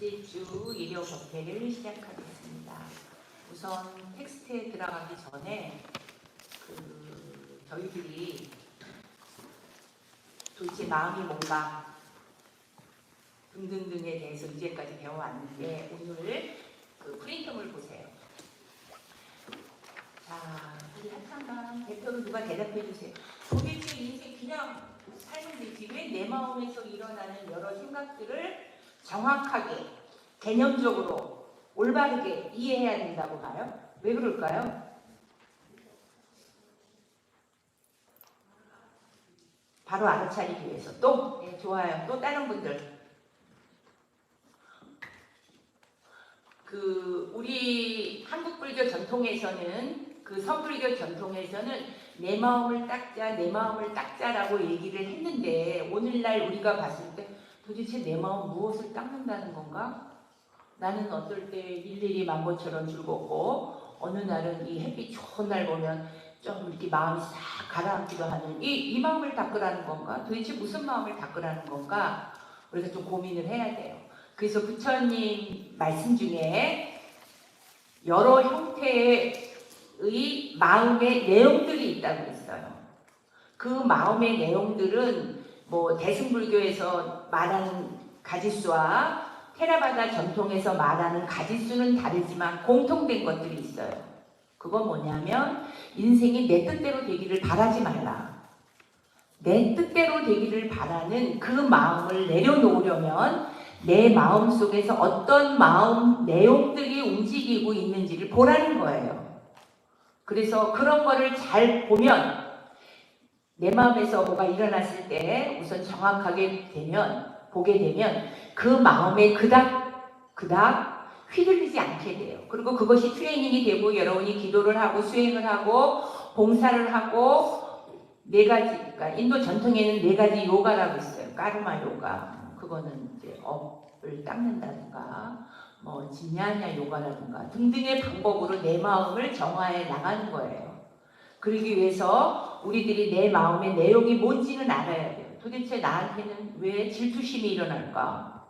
둘째 주 일요 법회를 시작하겠습니다. 우선 텍스트에 들어가기 전에 저희들이 도대체 마음이 뭔가 등등등에 대해서 이제까지 배워왔는데 오늘 프린트물 보세요. 자, 우리 한상강 대표로 누가 대답해 주세요. 도대체 인생 그냥 살면 되지 왜 내 마음에서 일어나는 여러 생각들을 정확하게 개념적으로 올바르게 이해해야 된다고 봐요? 왜 그럴까요? 바로 알아차리기 위해서. 또? 네, 좋아요. 또 다른 분들. 우리 한국불교 전통에서는 서불교 전통에서는 내 마음을 닦자라고 얘기를 했는데 오늘날 우리가 봤을 때 도대체 내 마음 무엇을 닦는다는 건가? 나는 어떨 때 일일이 만보처럼 즐겁고 어느 날은 이 햇빛 좋은 날 보면 좀 이렇게 마음이 싹 가라앉기도 하는 이 마음을 닦으라는 건가? 도대체 무슨 마음을 닦으라는 건가? 우리가 좀 고민을 해야 돼요. 그래서 부처님 말씀 중에 여러 형태의 마음의 내용들이 있다고 했어요. 그 마음의 내용들은 대승불교에서 말하는 가지수와 테라바다 전통에서 말하는 가지수는 다르지만 공통된 것들이 있어요. 그건 뭐냐면 인생이 내 뜻대로 되기를 바라지 말라. 내 뜻대로 되기를 바라는 그 마음을 내려놓으려면 내 마음 속에서 어떤 마음 내용들이 움직이고 있는지를 보라는 거예요. 그래서 그런 거를 잘 보면 내 마음에서 뭐가 일어났을 때 우선 정확하게 보게 되면 그 마음에 그닥 휘둘리지 않게 돼요. 그리고 그것이 트레이닝이 되고 여러분이 기도를 하고 수행을 하고 봉사를 하고 네 가지, 그러니까 인도 전통에는 네 가지 요가라고 있어요. 까르마 요가. 그거는 이제 업을 닦는다든가 진냐냐 요가라든가 등등의 방법으로 내 마음을 정화해 나가는 거예요. 그러기 위해서 우리들이 내 마음의 내용이 뭔지는 알아야 돼요. 도대체 나한테는 왜 질투심이 일어날까?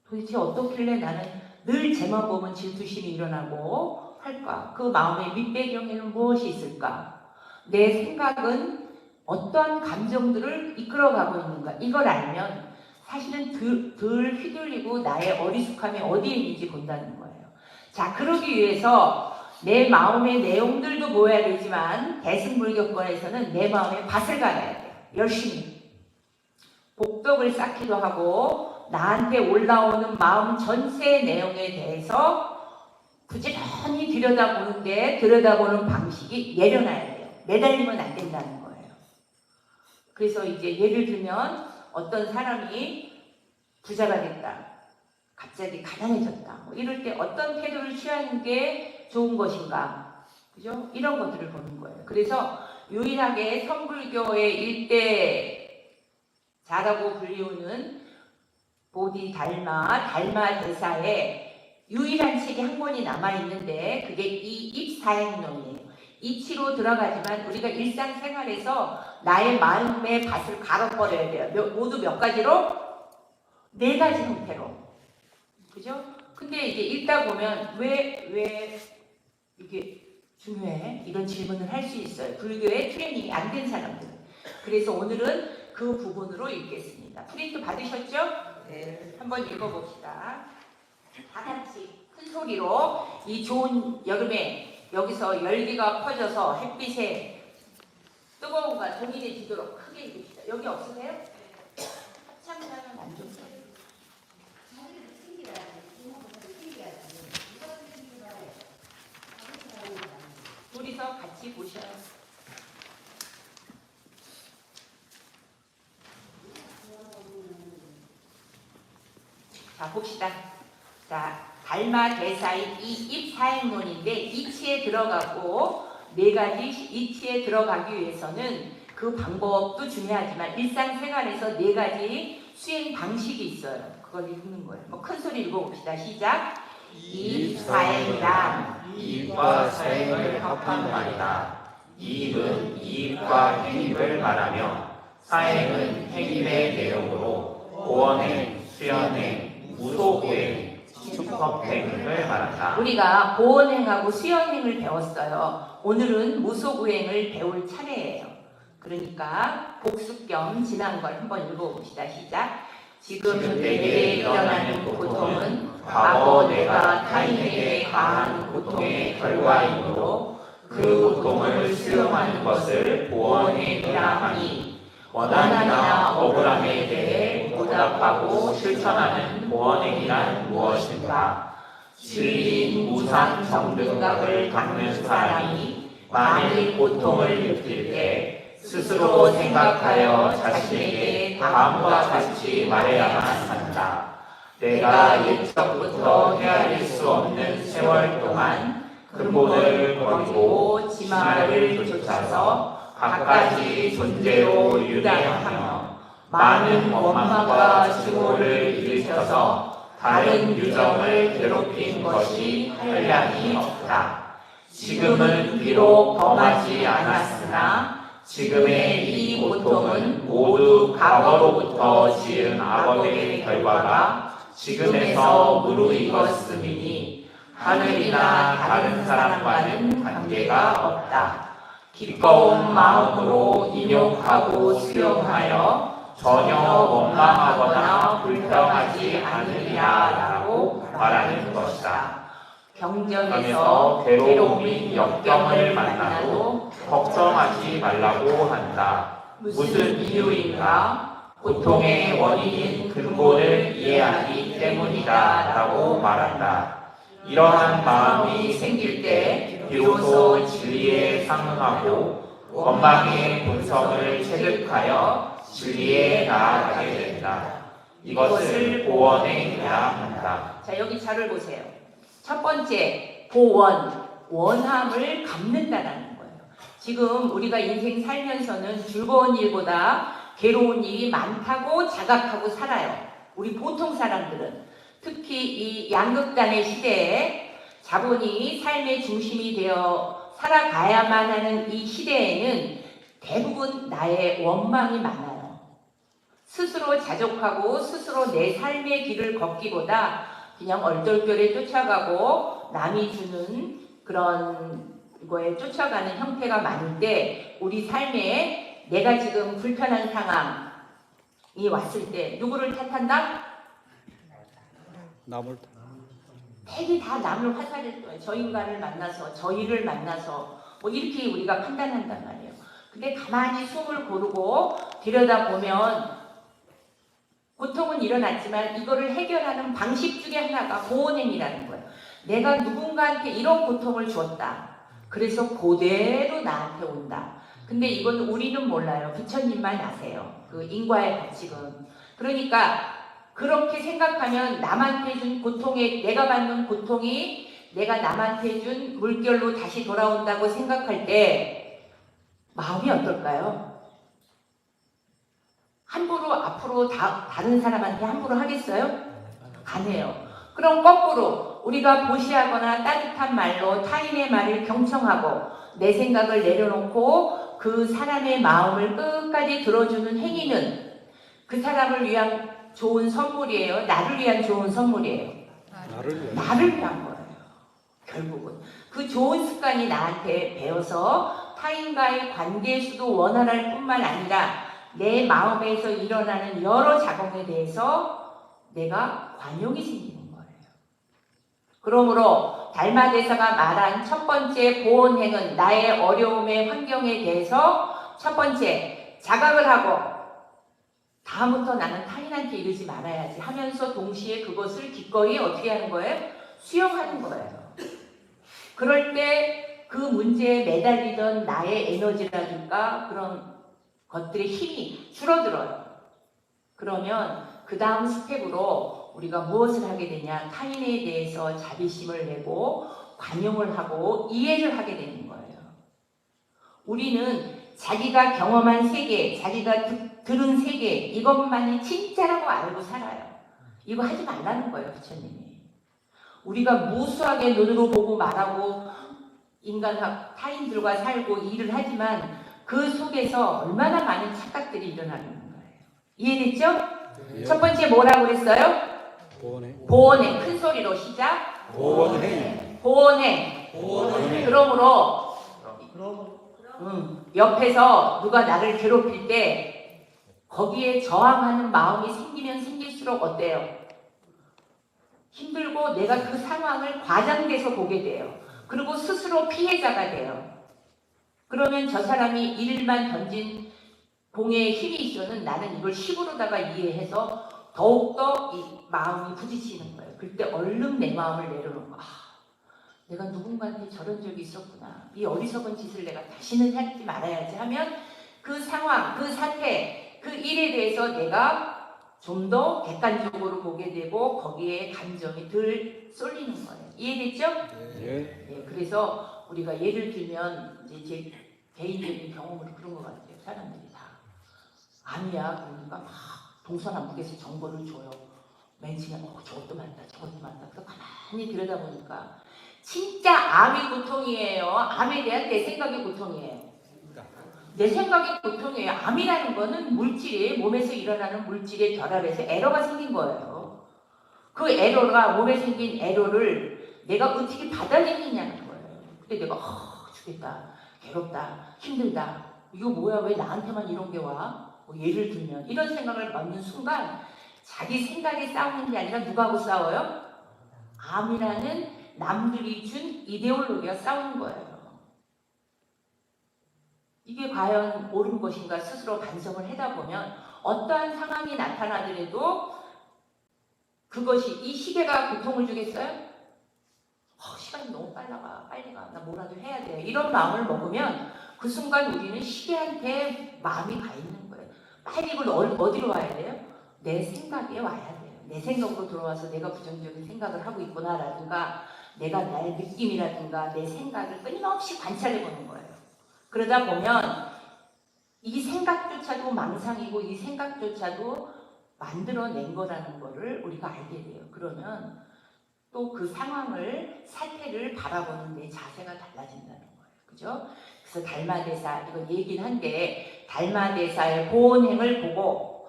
도대체 어떻길래 나는 늘 쟤만 보면 질투심이 일어나고 할까? 그 마음의 밑배경에는 무엇이 있을까? 내 생각은 어떠한 감정들을 이끌어가고 있는가? 이걸 알면 사실은 덜 휘둘리고 나의 어리숙함이 어디에 있는지 본다는 거예요. 자, 그러기 위해서 내 마음의 내용들도 보여야 되지만 대승불교권에서는 내 마음에 밭을 갈아야 돼요. 열심히. 복덕을 쌓기도 하고 나한테 올라오는 마음 전체의 내용에 대해서 부지런히 들여다보는 방식이 내려놔야 돼요. 매달리면 안 된다는 거예요. 그래서 이제 예를 들면 어떤 사람이 부자가 됐다. 갑자기 가난해졌다. 이럴 때 어떤 태도를 취하는 게 좋은 것인가? 그죠? 이런 것들을 보는 거예요. 그래서 유일하게 선불교의 일대자라고 불리우는 달마 대사에 유일한 책이 한 권이 남아있는데 그게 이 입사행론이에요. 이치로 들어가지만 우리가 일상생활에서 나의 마음의 밭을 갈아버려야 돼요. 모두 몇 가지로? 4가지 형태로. 그죠? 근데 이제 읽다 보면 왜 이게 중요해? 이런 질문을 할 수 있어요. 불교의 트레이닝이 안 된 사람들은. 그래서 오늘은 그 부분으로 읽겠습니다. 프린트 받으셨죠? 네. 한번 읽어봅시다. 다 같이 큰 소리로 이 좋은 여름에 여기서 열기가 퍼져서 햇빛에 뜨거움과 동일해지도록 크게 읽읍시다. 여기 없으세요? 합창단은 안 좋죠? 둘이서 같이 보셔요. 자, 봅시다. 자, 달마 대사의 이 입사행론인데 이치에 들어가고 4가지 이치에 들어가기 위해서는 그 방법도 중요하지만 일상생활에서 4가지 수행 방식이 있어요. 그걸 읽는 거예요. 큰 소리 읽어봅시다. 시작. 입사행이란 이익과 사행을 합한 말이다. 이익은 이익과 행위를 말하며 사행은 행위의 내용으로 보원행, 수연행, 무소구행, 축법행을 말한다. 우리가 보원행하고 수연행을 배웠어요. 오늘은 무소구행을 배울 차례예요. 그러니까 복습 겸 지난 걸 한번 읽어봅시다. 시작. 지금 내게 일어나는 고통은 과거 내가 타인에게 가한 고통의 결과이므로 그 고통을 수용하는 것을 보원행이라 하니 원한이나 억울함에 대해 보답하고 실천하는 보원행이란 무엇인가? 진리인 무상 정등각을 닦는 사람이 만일 고통을 느낄 때 스스로 생각하여 자신에게 다음과 같이 말해야만 한다. 내가 옛적부터 헤아릴 수 없는 세월 동안 근본을 버리고 지말을 좇아서 갖가지 존재로 유대하며 많은 원망과 증오를 일으켜서 다른 유정을 괴롭힌 것이 한량이 없다. 지금은 비록 범하지 않았으나 지금의 이 고통은 모두 과거로부터 지은 악업의 결과가 지금에서 무르익었음이니 하늘이나 다른 사람과는 관계가 없다. 기꺼운 마음으로 인용하고 수용하여 전혀 원망하거나 불평하지 않으리라라고 말하는 것이다. 경전에서 괴로움인 역경을 만나도 걱정하지 말라고 한다. 무슨 이유인가? 고통의 원인인 근본을 이해하기 때문이다 라고 말한다. 이러한 마음이 생길 때 비로소 진리에 상응하고 원망의 본성을 체득하여 진리에 나아가게 된다. 이것을 보원행이라 한다. 자, 여기 자를 보세요. 첫 번째, 보원, 원함을 갚는다라는 거예요. 지금 우리가 인생 살면서는 즐거운 일보다 괴로운 일이 많다고 자각하고 살아요. 우리 보통 사람들은. 특히 이 양극단의 시대에 자본이 삶의 중심이 되어 살아가야만 하는 이 시대에는 대부분 나의 원망이 많아요. 스스로 자족하고 스스로 내 삶의 길을 걷기보다 그냥 얼떨결에 쫓아가고 남이 주는 그런 거에 쫓아가는 형태가 많은데 우리 삶에 내가 지금 불편한 상황이 왔을 때 누구를 탓한다? 남을 대개 다 남을 화살을 쏘요. 저 인간을 만나서 저 일을 만나서 뭐 이렇게 우리가 판단한단 말이에요. 근데 가만히 숨을 고르고 들여다보면 고통은 일어났지만 이거를 해결하는 방식 중에 하나가 보원행이라는 거예요. 내가 누군가한테 이런 고통을 주었다. 그래서 그대로 나한테 온다. 근데 이건 우리는 몰라요. 부처님만 아세요. 그 인과의 법칙은. 그러니까 그렇게 생각하면 남한테 준 고통에 내가 받는 고통이 내가 남한테 준 물결로 다시 돌아온다고 생각할 때 마음이 어떨까요? 함부로 앞으로 다른 사람한테 함부로 하겠어요? 안 해요. 그럼 거꾸로 우리가 보시하거나 따뜻한 말로 타인의 말을 경청하고 내 생각을 내려놓고 그 사람의 마음을 끝까지 들어주는 행위는 그 사람을 위한 좋은 선물이에요? 나를 위한 좋은 선물이에요? 나를 위한 거예요. 결국은. 그 좋은 습관이 나한테 배워서 타인과의 관계에서도 원활할 뿐만 아니라 내 마음에서 일어나는 여러 작용에 대해서 내가 관용이 생기는 거예요. 그러므로 달마대사가 말한 첫 번째 보온행은 나의 어려움의 환경에 대해서 첫 번째 자각을 하고 다음부터 나는 타인한테 이러지 말아야지 하면서 동시에 그것을 기꺼이 어떻게 하는 거예요? 수용하는 거예요. 그럴 때 그 문제에 매달리던 나의 에너지라든가 그런 것들의 힘이 줄어들어요. 그러면 그 다음 스텝으로 우리가 무엇을 하게 되냐? 타인에 대해서 자비심을 내고 관용을 하고 이해를 하게 되는 거예요. 우리는 자기가 경험한 세계, 자기가 들은 세계 이것만이 진짜라고 알고 살아요. 이거 하지 말라는 거예요, 부처님이. 우리가 무수하게 눈으로 보고 말하고 타인들과 살고 일을 하지만 그 속에서 얼마나 많은 착각들이 일어나는 거예요. 이해됐죠? 네. 첫 번째 뭐라고 그랬어요? 보온행. 큰 소리로 시작. 보온행. 보온행. 보온행. 그러므로 옆에서 누가 나를 괴롭힐 때 거기에 저항하는 마음이 생기면 생길수록 어때요? 힘들고 내가 그 상황을 과장돼서 보게 돼요. 그리고 스스로 피해자가 돼요. 그러면 저 사람이 일만 던진 공에 힘이 있어는 나는 이걸 식으로다가 이해해서 더욱더 이 마음이 부딪히는 거예요. 그때 얼른 내 마음을 내려놓은 거. 내가 누군가한테 저런 적이 있었구나. 이 어리석은 짓을 내가 다시는 하지 말아야지 하면 그 상황, 그 사태, 그 일에 대해서 내가 좀 더 객관적으로 보게 되고 거기에 감정이 덜 쏠리는 거예요. 이해됐죠? 네, 그래서 우리가 예를 들면 이제 제 개인적인 경험으로 그런 것 같아요. 사람들이 다 암이야 그러니까 막 동서남북에서 정보를 줘요. 맨 처음에 저것도 맞다 저것도 맞다. 그래서 가만히 들여다보니까 진짜 암이 고통이에요. 암에 대한 내 생각이 고통이에요. 내 생각이 고통이에요. 암이라는 거는 물질이 몸에서 일어나는 물질의 결합에서 에러가 생긴 거예요. 그 에러가 몸에 생긴 에러를 내가 어떻게 받아들이냐는 거예요. 근데 내가 죽겠다, 괴롭다, 힘들다. 이거 뭐야? 왜 나한테만 이런 게 와? 뭐 예를 들면 이런 생각을 받는 순간 자기 생각에 싸우는 게 아니라 누구하고 싸워요? 암이라는 남들이 준 이데올로기가 싸우는 거예요. 이게 과연 옳은 것인가 스스로 반성을 하다 보면 어떠한 상황이 나타나더라도 그것이 이 시계가 고통을 주겠어요? 시간이 너무 빨리 가. 나 뭐라도 해야 돼. 이런 마음을 먹으면 그 순간 우리는 시계한테 마음이 가 있는 거예요. 빨리 이걸 어디로 와야 돼요? 내 생각에 와야 돼요. 내 생각으로 들어와서 내가 부정적인 생각을 하고 있구나라든가 내가 나의 느낌이라든가 내 생각을 끊임없이 관찰해 보는 거예요. 그러다 보면 이 생각조차도 망상이고 이 생각조차도 만들어낸 거라는 거를 우리가 알게 돼요. 그러면 또 그 상황을 사태를 바라보는 내 자세가 달라진다는 거예요. 그죠? 그래서 달마대사 이거 얘기는 한데 달마대사의 보온행을 보고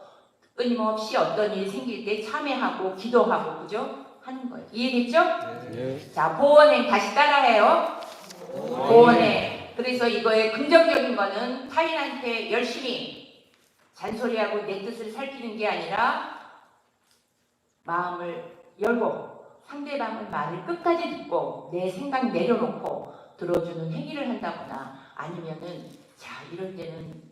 끊임없이 어떤 일이 생길 때 참회하고 기도하고 그죠? 하는 거예요. 이해됐죠? 네. 자, 보온행 다시 따라해요. 보온행. 그래서 이거의 긍정적인 거는 타인한테 열심히 잔소리하고 내 뜻을 살피는 게 아니라 마음을 열고 상대방의 말을 끝까지 듣고 내 생각 내려놓고 들어주는 행위를 한다거나 아니면은 자 이럴 때는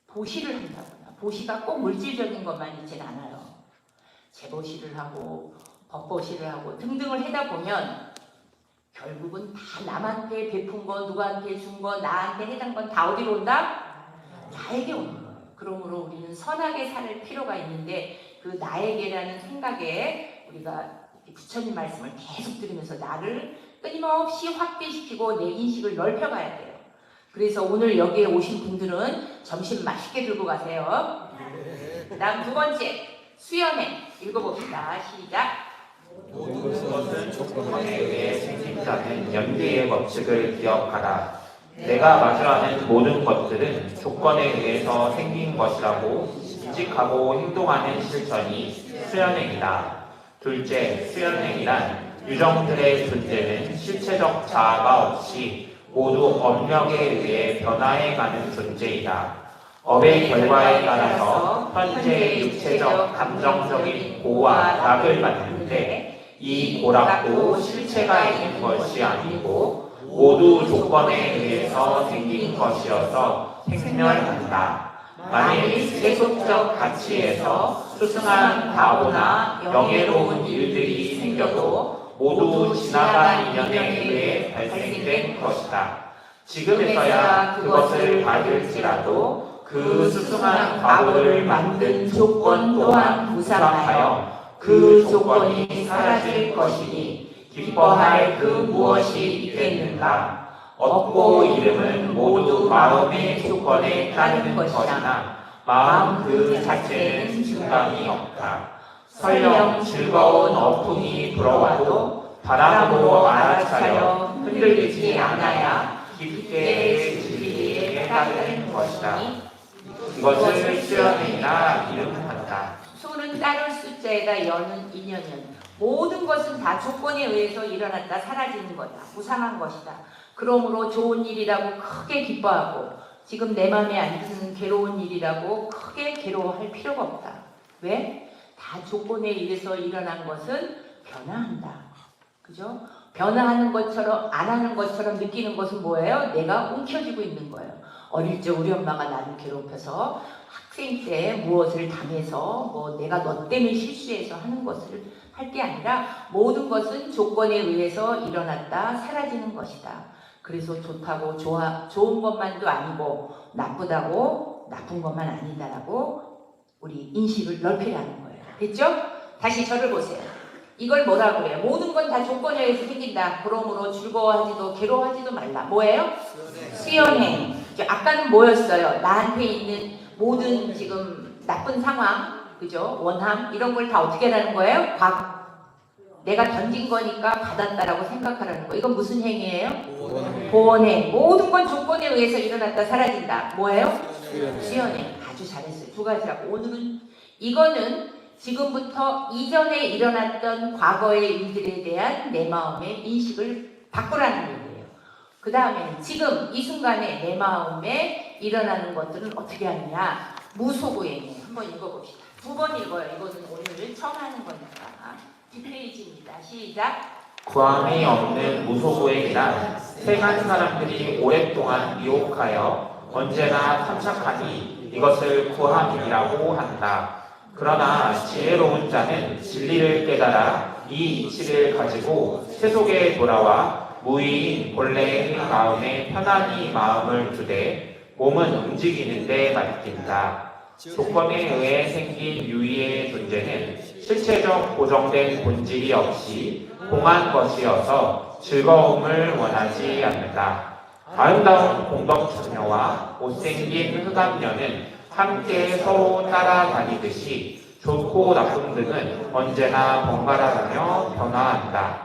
보시를 한다거나 보시가 꼭 물질적인 것만 있진 않아요. 재보시를 하고 법보시를 하고 등등을 하다 보면 결국은 다 남한테 베푼 거, 누구한테 준 거, 나한테 해당 건 다 어디로 온다? 나에게 오는 거예요. 그러므로 우리는 선하게 살 필요가 있는데 그 나에게라는 생각에 우리가 부처님 말씀을 계속 들으면서 나를 끊임없이 확대시키고 내 인식을 넓혀가야 돼요. 그래서 오늘 여기에 오신 분들은 점심 맛있게 들고 가세요. 그 다음 두 번째 수연행 읽어봅시다. 시작. 모든 것은 조건에 의해 생긴다는 연계의 법칙을 기억하라. 내가 마주하는 모든 것들은 조건에 의해서 생긴 것이라고 인식하고 행동하는 실천이 수연행이다. 둘째, 수연행이란 유정들의 존재는 실체적 자아가 없이 모두 업력에 의해 변화해가는 존재이다. 업의 결과에 따라서 현재 육체적, 감정적인 고와 낙을 받는데 이 고락도 실체가 있는 것이 아니고 모두 조건에 의해서 생긴 것이어서 생멸한다. 만일 세속적 가치에서 수승한 바보나 영예로운 일들이 생겨도 모두 지나간 인연에 의해 발생된 것이다. 지금에서야 그것을 받을지라도 그 수승한 바보를 만든 조건 또한 부상하여 그 조건이 사라질 것이니 기뻐할 그 무엇이 있겠는가. 얻고 이름은 모두 마음의 조건에 따르는 것이나 마음 그 자체는 증감이 없다. 설령 즐거운 어풍이 불어와도 바람으로 알아차려 흔들리지 않아야 깊게 진리에 깨달는 것이다. 이것을 수연행이라 이름한다. 수는 그 따를 숫자에다 여는 인연은 모든 것은 다 조건에 의해서 일어났다 사라지는 거다. 무상한 것이다. 그러므로 좋은 일이라고 크게 기뻐하고 지금 내 마음에 안 드는 괴로운 일이라고 크게 괴로워할 필요가 없다. 왜? 다 조건에 의해서 일어난 것은 변화한다. 그죠? 변화하는 것처럼 안 하는 것처럼 느끼는 것은 뭐예요? 내가 움켜쥐고 있는 거예요. 어릴 적 우리 엄마가 나를 괴롭혀서 학생 때 무엇을 당해서 뭐 내가 너 때문에 실수해서 하는 것을 할 게 아니라 모든 것은 조건에 의해서 일어났다 사라지는 것이다. 그래서 좋다고 좋은 것만도 아니고 나쁘다고 나쁜 것만 아니다라고 우리 인식을 넓히라는 거예요. 됐죠? 다시 저를 보세요. 이걸 뭐라고 해요? 모든 건 다 조건에 의해서 생긴다. 그러므로 즐거워하지도 괴로워하지도 말라. 뭐예요? 수연행. 아까는 뭐였어요? 나한테 있는 모든 지금 나쁜 상황, 그죠? 원함 이런 걸 다 어떻게 하라는 거예요? 내가 던진 거니까 받았다라고 생각하라는 거. 이건 무슨 행위예요? 보원행. 모든 건 조건에 의해서 일어났다 사라진다. 뭐예요? 수연행. 아주 잘했어요. 두 가지라고. 오늘은 이거는 지금부터 이전에 일어났던 과거의 일들에 대한 내 마음의 인식을 바꾸라는 얘기예요. 그 다음에는 지금 이 순간에 내 마음에 일어나는 것들은 어떻게 하느냐. 무소구행이에요. 한번 읽어봅시다. 두 번 읽어요. 이거는 오늘 처음 하는 거니까. 뒷페이지입니다. 시작. 구함이 없는 무소구행이란 세간 사람들이 오랫동안 미혹하여 언제나 탐착하니 이것을 구함이라고 한다. 그러나 지혜로운 자는 진리를 깨달아 이 이치를 가지고 세속에 돌아와 무의인 본래의 마음에 편안히 마음을 두되 몸은 움직이는 데 맡긴다. 조건에 의해 생긴 유의의 존재는 실체적 고정된 본질이 없이 공한 것이어서 즐거움을 원하지 않는다. 아름다운 공덕처녀와 못생긴 흑암녀는 함께 서로 따라다니듯이 좋고 나쁜 등은 언제나 번갈아가며 변화한다.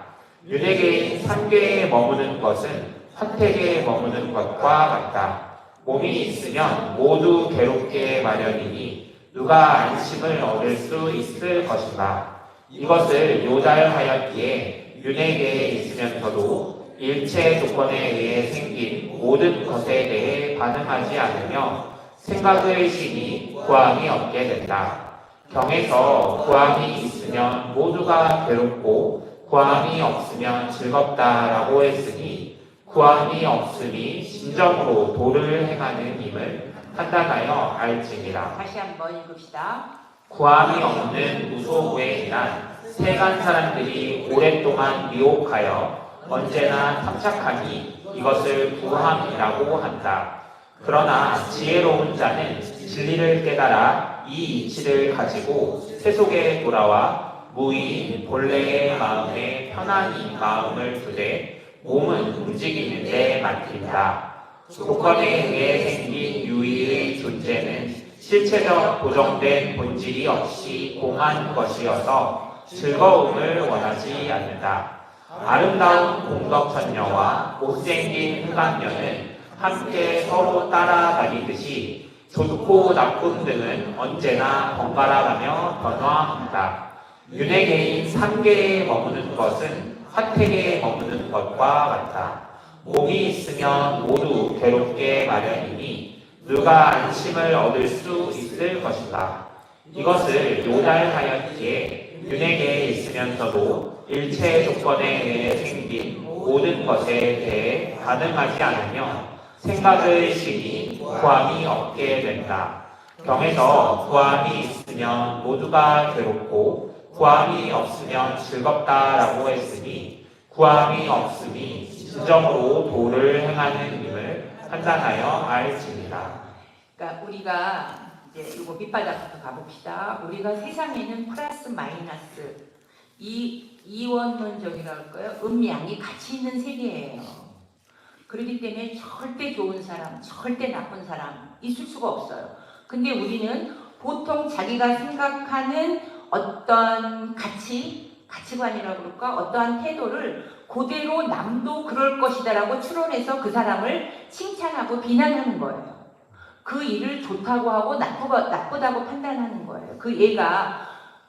윤회계인 3계에 머무는 것은 화택에 머무는 것과 같다. 몸이 있으면 모두 괴롭게 마련이니 누가 안심을 얻을 수 있을 것인가. 이것을 요달하였기에 윤회계에 있으면서도 일체 조건에 의해 생긴 모든 것에 대해 반응하지 않으며 생각의 신이 구함이 없게 된다. 경에서 구함이 있으면 모두가 괴롭고 구함이 없으면 즐겁다라고 했으니 구함이 없음이 진정으로 도를 행하는 힘을 판단하여 알지니라. 다시 한번 읽읍시다. 구함이 없는 무소구행이란 세간 사람들이 오랫동안 미혹하여 언제나 탐착하니 이것을 구함이라고 한다. 그러나 지혜로운 자는 진리를 깨달아 이 이치를 가지고 세속에 돌아와 무의인 본래의 마음에 편안히 마음을 두되 몸은 움직이는 데 맡긴다. 조건에 의해 생긴 유의의 존재는 실체적 고정된 본질이 없이 공한 것이어서 즐거움을 원하지 않는다. 아름다운 공덕천녀와 못생긴 흑암녀는 함께 서로 따라다니듯이 좋고 나쁜 등은 언제나 번갈아가며 변화한다. 윤회계인 3계에 머무는 것은 화택에 머무는 것과 같다. 몸이 있으면 모두 괴롭게 마련이니 누가 안심을 얻을 수 있을 것인가. 이것을 요달하였기에 윤회계에 있으면서도 일체 조건에 의해 생긴 모든 것에 대해 반응하지 않으며 생각의 신이 구함이 없게 된다. 경에서 구함이 있으면 모두가 괴롭고 구함이 없으면 즐겁다라고 했으니 구함이 없음이 진정으로 도를 행하는 힘을 판단하여 알지니라. 그러니까 우리가 이제 이거 밑바닥부터 가봅시다. 우리가 세상에는 플러스 마이너스 이원론적이라고 할까요? 음양이 같이 있는 세계예요. 그렇기 때문에 절대 좋은 사람, 절대 나쁜 사람 있을 수가 없어요. 근데 우리는 보통 자기가 생각하는 어떤 가치관이라고 그럴까? 어떠한 태도를 그대로 남도 그럴 것이다라고 추론해서 그 사람을 칭찬하고 비난하는 거예요. 그 일을 좋다고 하고 나쁘다고 판단하는 거예요. 그 얘가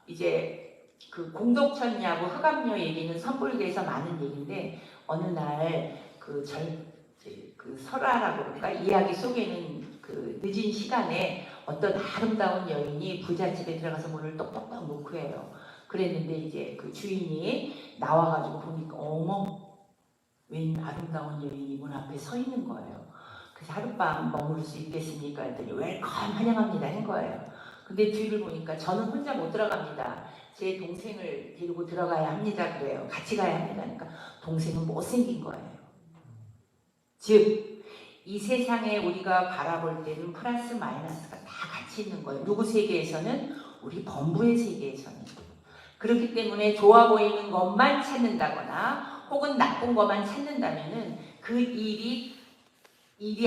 이제 그 공덕천녀하고 흑암녀 얘기는 선불교에서 많은 얘기인데 어느 날 그 설화라고 그럴까 이야기 속에는 그 늦은 시간에 어떤 아름다운 여인이 부잣집에 들어가서 문을 똑똑똑 놓고 해요. 그랬는데 이제 그 주인이 나와가지고 보니까 어머 웬 아름다운 여인이 문 앞에 서 있는 거예요. 그래서 하룻밤 머무를 수 있겠습니까? 했더니 웰컴 환영합니다 한 거예요. 근데 뒤를 보니까 저는 혼자 못 들어갑니다. 제 동생을 데리고 들어가야 합니다. 그래요. 같이 가야 합니다. 그러니까 동생은 못생긴 거예요. 즉 이 세상에 우리가 바라볼 때는 플러스 마이너스가 다 같이 있는 거예요. 누구 세계에서는? 우리 범부의 세계에서는. 그렇기 때문에 좋아 보이는 것만 찾는다거나 혹은 나쁜 것만 찾는다면은 그 일이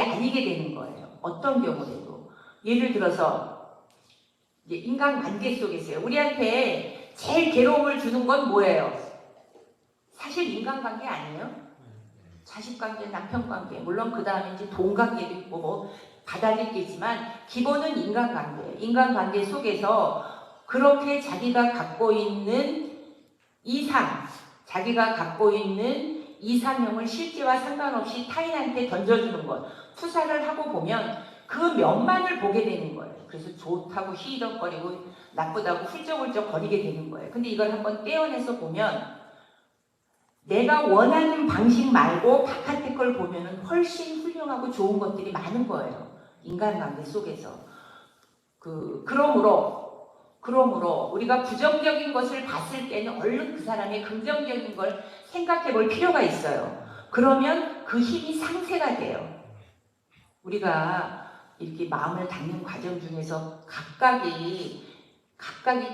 아니게 되는 거예요. 어떤 경우에도. 예를 들어서 이제 인간관계 속에서요. 우리한테 제일 괴로움을 주는 건 뭐예요? 사실 인간관계 아니에요? 자식관계, 남편관계, 물론 그 다음에 이제 돈관계도 있고 뭐 바닥있겠지만 기본은 인간관계예요. 인간관계 속에서 그렇게 자기가 갖고 있는 이상, 자기가 갖고 있는 이상형을 실제와 상관없이 타인한테 던져주는 것, 투사를 하고 보면 그 면만을 보게 되는 거예요. 그래서 좋다고 희덕거리고 나쁘다고 훌쩍훌쩍 거리게 되는 거예요. 근데 이걸 한번 떼어내서 보면 내가 원하는 방식 말고 바깥의 걸 보면 훨씬 훌륭하고 좋은 것들이 많은 거예요. 인간관계 속에서. 그러므로 우리가 부정적인 것을 봤을 때는 얼른 그 사람의 긍정적인 걸 생각해 볼 필요가 있어요. 그러면 그 힘이 상쇄가 돼요. 우리가 이렇게 마음을 닦는 과정 중에서 각각이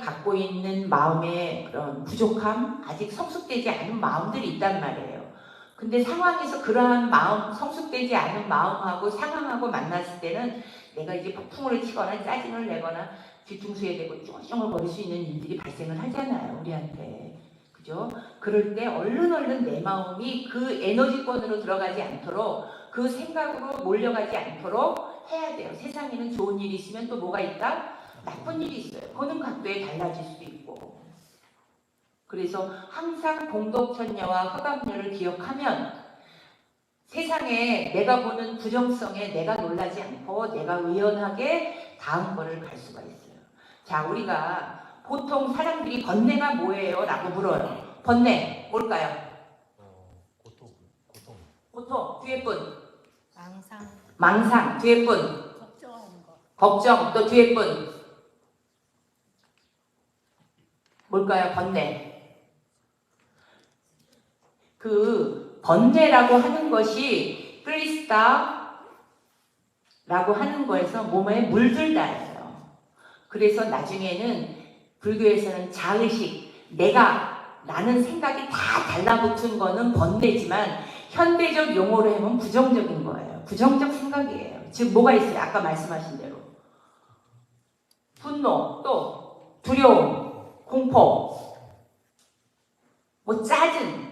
갖고 있는 마음의 그런 부족함, 아직 성숙되지 않은 마음들이 있단 말이에요. 근데 상황에서 그러한 마음, 성숙되지 않은 마음하고 상황하고 만났을 때는 내가 이제 폭풍을 치거나 짜증을 내거나 뒤통수에 대고 쫑쫑을 거릴 수 있는 일들이 발생을 하잖아요, 우리한테. 그죠? 그럴 때 얼른 내 마음이 그 에너지권으로 들어가지 않도록 그 생각으로 몰려가지 않도록 해야 돼요. 세상에는 좋은 일이 있으면 또 뭐가 있다? 나쁜 일이 있어요. 보는 각도에 달라질 수도 있고. 그래서 항상 공덕천녀와 흑암녀를 기억하면 세상에 내가 보는 부정성에 내가 놀라지 않고 내가 의연하게 다음 거를 갈 수가 있어요. 자, 우리가 보통 사람들이 번뇌가 뭐예요? 라고 물어요. 번뇌 뭘까요? 고통. 뒤에 분. 망상. 뒤에 분. 걱정. 또 뒤에 분. 뭘까요? 번뇌. 그 번뇌라고 하는 것이 플리스타라고 하는 거에서 몸에 물들다예요. 그래서 나중에는 불교에서는 자의식, 나는 생각이 다 달라붙은 거는 번뇌지만 현대적 용어로 하면 부정적인 거예요. 부정적 생각이에요. 즉 뭐가 있어요? 아까 말씀하신 대로 분노, 또 두려움, 공포, 뭐 짜증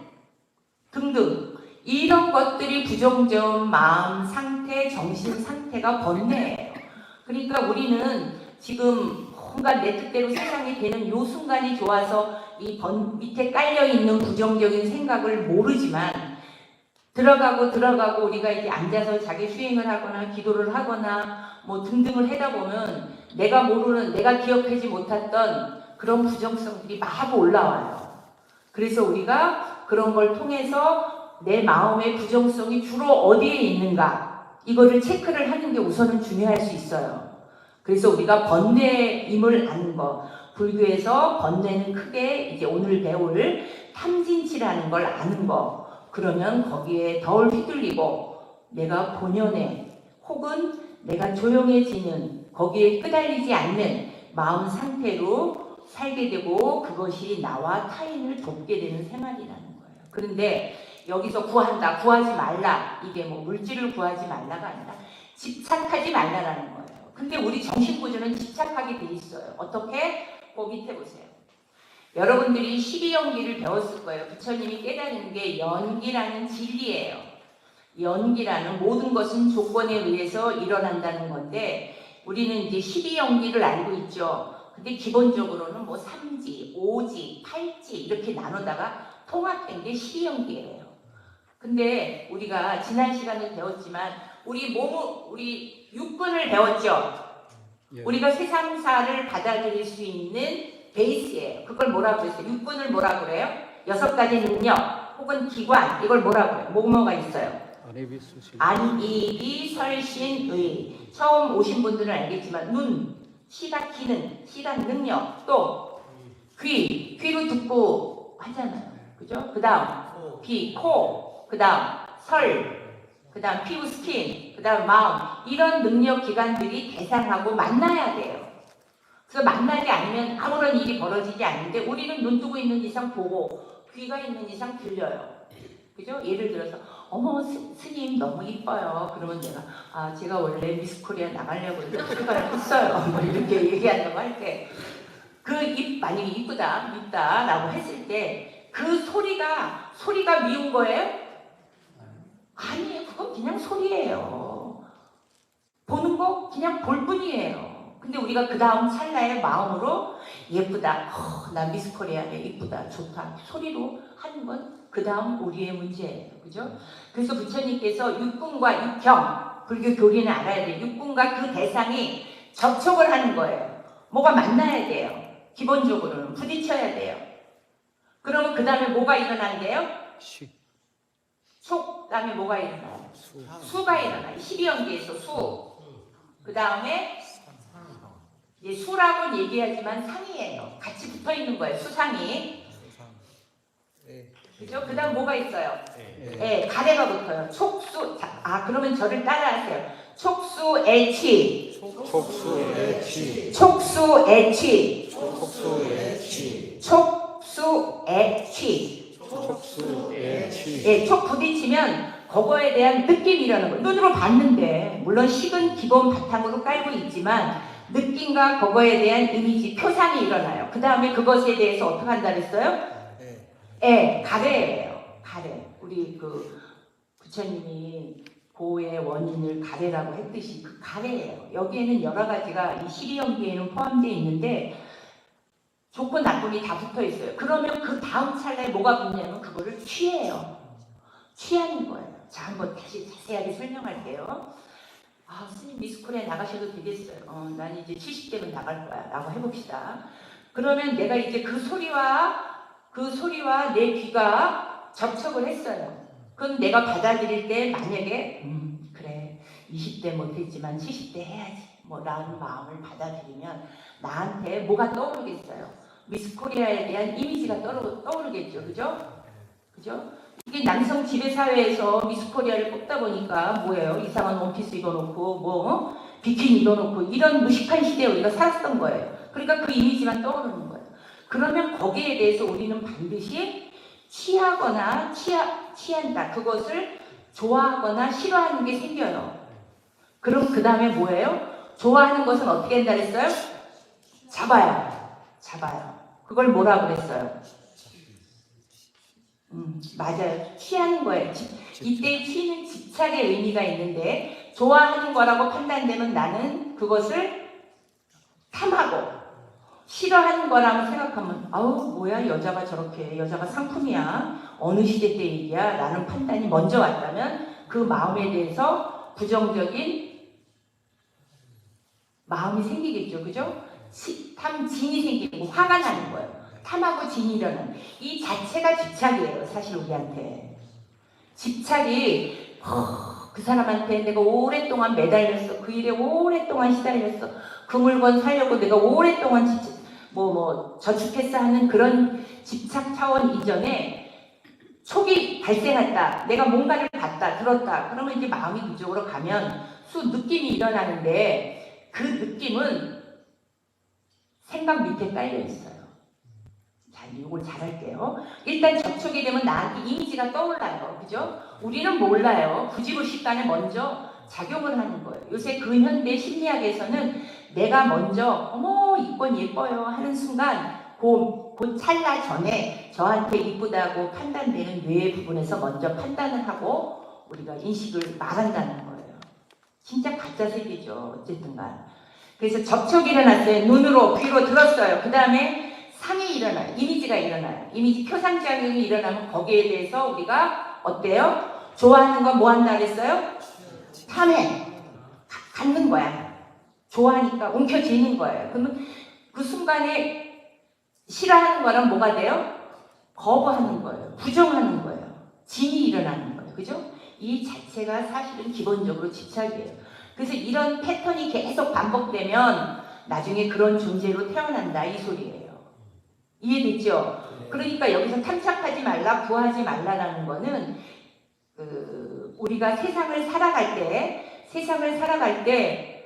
등등 이런 것들이 부정적 마음 상태, 정신 상태가 번뇌예요. 그러니까 우리는 지금 뭔가 내 뜻대로 세상이 되는 요 순간이 좋아서 이 밑에 깔려 있는 부정적인 생각을 모르지만 들어가고 우리가 이제 앉아서 자기 수행을 하거나 기도를 하거나 뭐 등등을 하다 보면 내가 모르는, 내가 기억하지 못했던 그런 부정성들이 마구 올라와요. 그래서 우리가 그런 걸 통해서 내 마음의 부정성이 주로 어디에 있는가 이거를 체크를 하는 게 우선은 중요할 수 있어요. 그래서 우리가 번뇌임을 아는 거, 불교에서 번뇌는 크게 이제 오늘 배울 탐진치라는 걸 아는 거, 그러면 거기에 덜 휘둘리고 내가 본연의 혹은 내가 조용해지는 거기에 끄달리지 않는 마음 상태로 살게 되고 그것이 나와 타인을 돕게 되는 생활이라는 거예요. 그런데 여기서 구하지 말라, 이게 뭐 물질을 구하지 말라가 아니라 집착하지 말라라는 거예요. 근데 우리 정신구조는 집착하게 돼 있어요. 어떻게? 그 밑에 보세요. 여러분들이 12연기를 배웠을 거예요. 부처님이 깨달은 게 연기라는 진리예요. 연기라는 모든 것은 조건에 의해서 일어난다는 건데 우리는 이제 12연기를 알고 있죠. 근데 기본적으로는 뭐 3지, 5지, 8지 이렇게 나누다가 통합된 게 시리연계예요. 근데 우리가 지난 시간에 배웠지만 우리 육군을 배웠죠. 예. 우리가 세상사를 받아들일 수 있는 베이스예요. 그걸 뭐라고 그랬어요? 육군을 뭐라고 그래요? 6가지 능력 혹은 기관 이걸 뭐라고 그래요? 뭐가 있어요? 안입이 수신. 안이비 설신의. 처음 오신 분들은 알겠지만 눈, 시각 기능, 시각 능력, 또 귀로 듣고 하잖아요. 그죠? 그 다음 귀, 코, 그 다음 그 다음 피부, 스킨, 그 다음 마음. 이런 능력 기관들이 대상하고 만나야 돼요. 그래서 만나지 않으면 아무런 일이 벌어지지 않는데 우리는 눈 뜨고 있는 이상 보고 귀가 있는 이상 들려요. 그죠? 예를 들어서 어머 스님 너무 이뻐요. 그러면 내가 제가 원래 미스 코리아 나가려고 해서 출발을 했어요. 뭐 이렇게 얘기한다고 할 때 그 만약에 이쁘다 라고 했을 때 그 소리가 미운 거예요? 아니에요. 그건 그냥 소리예요. 보는 거 그냥 볼 뿐이에요. 근데 우리가 그 다음 찰나의 마음으로 예쁘다. 나 미스 코리아네. 이쁘다. 좋다. 소리로 하는 건 그 다음 우리의 문제예요. 그죠? 그래서 부처님께서 육군과 육경, 불교 교리는 알아야 돼요. 육군과 그 대상이 접촉을 하는 거예요. 뭐가 만나야 돼요. 기본적으로는 부딪혀야 돼요. 그러면 그 다음에 뭐가 일어난대요? 시. 속, 그 다음에 뭐가 일어나요? 수. 수가 일어나요. 12연계에서 수. 그 다음에 이제 수라고는 얘기하지만 상이에요. 같이 붙어 있는 거예요. 수상이. 그죠? 그 다음 뭐가 있어요? 예, 가래가 붙어요. 촉수. 그러면 저를 따라하세요. 촉수애취. 촉수애취. 촉수애취. 촉수애취. 촉수애취. 촉수애취. 예, 촉 부딪히면 그거에 대한 느낌이라는 거예요. 눈으로 봤는데 물론 식은 기본 바탕으로 깔고 있지만 느낌과 그거에 대한 이미지, 표상이 일어나요. 그 다음에 그것에 대해서 어떻게 한다 그랬어요? 예, 가래예요. 가래. 우리 그 부처님이 고의 원인을 가래라고 했듯이 그 가래예요. 여기에는 여러 가지가 이 12연계에는 포함되어 있는데 좋고 나쁨이 다 붙어 있어요. 그러면 그 다음 찰나에 뭐가 붙냐면 그거를 취해요. 취하는 거예요. 자, 한번 다시 자세하게 설명할게요. 스님 미스코리아 나가셔도 되겠어요. 난 이제 70대면 나갈 거야. 라고 해봅시다. 그러면 내가 이제 그 소리와 내 귀가 접촉을 했어요. 그럼 내가 받아들일 때 만약에 그래 20대 못했지만 70대 해야지 뭐 라는 마음을 받아들이면 나한테 뭐가 떠오르겠어요? 미스코리아에 대한 이미지가 떠오르겠죠. 그죠? 이게 남성 지배사회에서 미스코리아를 뽑다 보니까 뭐예요? 이상한 원피스 입어놓고 비키니 입어놓고 이런 무식한 시대에 우리가 살았던 거예요. 그러니까 그 이미지만 떠오르는 거예요. 그러면 거기에 대해서 우리는 반드시 취하거나 취한다. 그것을 좋아하거나 싫어하는 게 생겨요. 그럼 그 다음에 뭐예요? 좋아하는 것은 어떻게 한다 그랬어요? 잡아요. 그걸 뭐라고 그랬어요? 맞아요. 취하는 거예요. 이때 취는 집착의 의미가 있는데 좋아하는 거라고 판단되면 나는 그것을 탐하고 싫어하는 거라고 생각하면 뭐야 여자가 저렇게 여자가 상품이야 어느 시대 때 얘기야 라는 판단이 먼저 왔다면 그 마음에 대해서 부정적인 마음이 생기겠죠. 그죠? 탐진이 생기고 화가 나는 거예요. 탐하고 진이 일어나는 이 자체가 집착이에요. 사실 우리한테 집착이 그 사람한테 내가 오랫동안 매달렸어. 그 일에 오랫동안 시달렸어. 그 물건 사려고 내가 오랫동안 저축했어 하는 그런 집착 차원 이전에 촉이 발생했다. 내가 뭔가를 봤다, 들었다. 그러면 이제 마음이 그쪽으로 가면 느낌이 일어나는데 그 느낌은 생각 밑에 깔려 있어요. 자, 이걸 잘할게요. 일단 접촉이 되면 나한테 이미지가 떠올라요. 그죠? 우리는 몰라요. 부지불식간에 먼저 작용을 하는 거예요. 요새 근현대 심리학에서는 내가 먼저 이건 예뻐요 하는 순간 그 찰나 전에 저한테 이쁘다고 판단되는 뇌의 부분에서 먼저 판단을 하고 우리가 인식을 말한다는 거예요. 진짜 가짜 세계죠. 어쨌든 간. 그래서 접촉이 일어났어요. 눈으로 귀로 들었어요. 그 다음에 상이 일어나요. 이미지가 일어나요. 이미지 표상작용이 일어나면 거기에 대해서 우리가 어때요? 좋아하는 건 뭐 한다 그랬어요? 탐해. 갖는 거야. 좋아하니까 움켜쥐는 거예요. 그러면 그 순간에 싫어하는 거랑 뭐가 돼요? 거부하는 거예요. 부정하는 거예요. 진이 일어나는 거예요. 그죠? 이 자체가 사실은 기본적으로 집착이에요. 그래서 이런 패턴이 계속 반복되면 나중에 그런 존재로 태어난다 이 소리예요. 이해됐죠? 그러니까 여기서 탐착하지 말라, 구하지 말라라는 거는 우리가 세상을 살아갈 때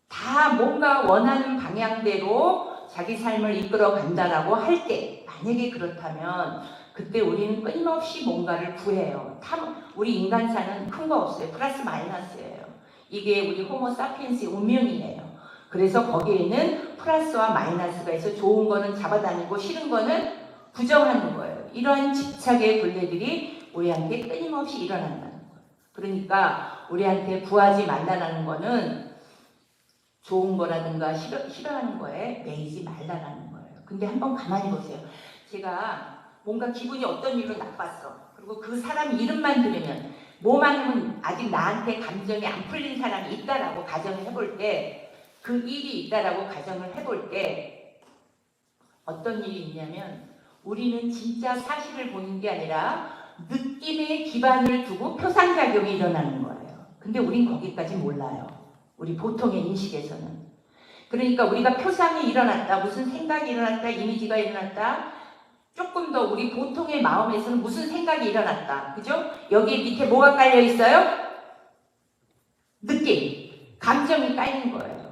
다 뭔가 원하는 방향대로 자기 삶을 이끌어 간다라고 할 때, 만약에 그렇다면 그때 우리는 끊임없이 뭔가를 구해요. 우리 인간사는 큰 거 없어요. 플러스 마이너스예요. 이게 우리 호모사피엔스의 운명이에요. 그래서 거기에는 플러스와 마이너스가 있어. 좋은 거는 잡아다니고 싫은 거는 부정하는 거예요. 이러한 집착의 굴레들이 우리한테 끊임없이 일어난다는 거예요. 그러니까 우리한테 구하지 말라는 거는 좋은 거라든가 싫어하는 거에 매이지 말라는 거예요. 근데 한번 가만히 보세요. 제가 뭔가 기분이 어떤 일로 나빴어. 그리고 그 사람 이름만 들으면 뭐만 하면 아직 나한테 감정이 안 풀린 사람이 있다라고 가정을 해볼 때, 그 일이 있다라고 가정을 해볼 때 어떤 일이 있냐면 우리는 진짜 사실을 보는 게 아니라 느낌에 기반을 두고 표상작용이 일어나는 거예요. 근데 우린 거기까지 몰라요. 우리 보통의 인식에서는. 그러니까 우리가 표상이 일어났다, 무슨 생각이 일어났다, 이미지가 일어났다, 조금 더 우리 보통의 마음에서는 무슨 생각이 일어났다. 그죠? 여기에 밑에 뭐가 깔려 있어요? 느낌, 감정이 깔린 거예요.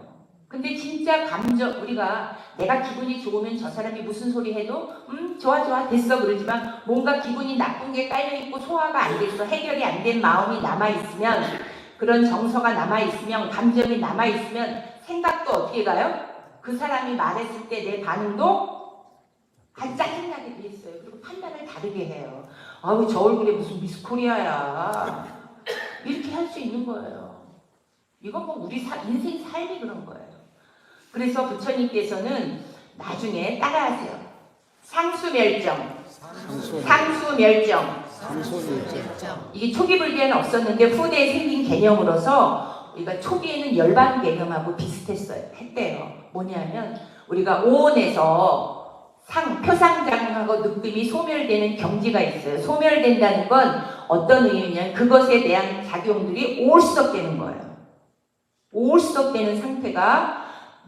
근데 진짜 감정, 우리가 내가 기분이 좋으면 저 사람이 무슨 소리 해도 좋아 됐어 그러지만 뭔가 기분이 나쁜 게 깔려있고 소화가 안 됐어, 해결이 안 된 마음이 남아있으면, 그런 정서가 남아있으면, 감정이 남아있으면 생각도 어떻게 가요? 그 사람이 말했을 때 내 반응도 한 짜증나게 돼 있어요. 그리고 판단을 다르게 해요. 아우 저 얼굴에 무슨 미스코리아야, 이렇게 할 수 있는 거예요. 이건 뭐 우리 인생 삶이 그런 거예요. 그래서 부처님께서는 나중에 따라하세요. 상수멸정. 이게 초기 불교에는 없었는데 후대에 생긴 개념으로서 우리가 초기에는 열반 개념하고 했대요. 뭐냐면 우리가 오온에서 표상작용하고 느낌이 소멸되는 경지가 있어요. 소멸된다는 건 어떤 의미냐면 그것에 대한 작용들이 올수록되는 거예요. 올수록되는 상태가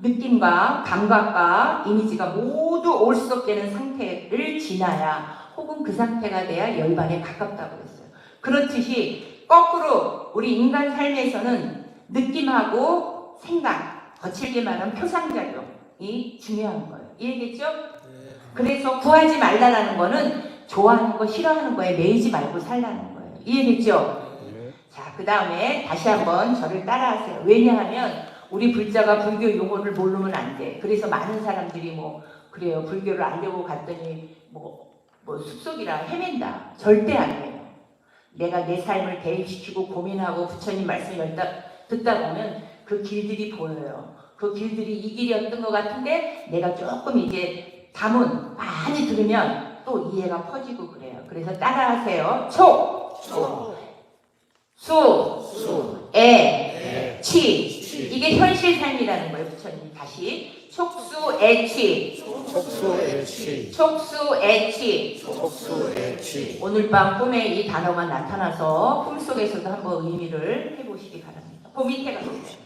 느낌과 감각과 이미지가 모두 올수록되는 상태를 지나야, 혹은 그 상태가 돼야 열반에 가깝다고 했어요. 그렇듯이 거꾸로 우리 인간 삶에서는 느낌하고 생각, 거칠게 말하면 표상작용이 중요한 거예요. 이해겠죠? 그래서 구하지 말라는 거는 좋아하는 거 싫어하는 거에 매이지 말고 살라는 거예요. 이해됐죠? 자, 그 다음에 다시 한번 저를 따라하세요. 왜냐하면 우리 불자가 불교 용어를 모르면 안 돼. 그래서 많은 사람들이 그래요. 불교를 알려고 갔더니 숲속이라 헤맨다. 절대 아니에요. 내가 내 삶을 대입시키고 고민하고 부처님 말씀을 듣다 보면 그 길들이 보여요. 그 길들이 이 길이었던 것 같은데 내가 조금 이제 담은 많이 들으면 또 이해가 퍼지고 그래요. 그래서 따라하세요. 치. 이게 현실 삶이라는 거예요. 부처님 다시 촉수애치. 오늘 밤 꿈에 이 단어가 나타나서 꿈속에서도 한번 의미를 해보시기 바랍니다. 그 밑에 가보세요.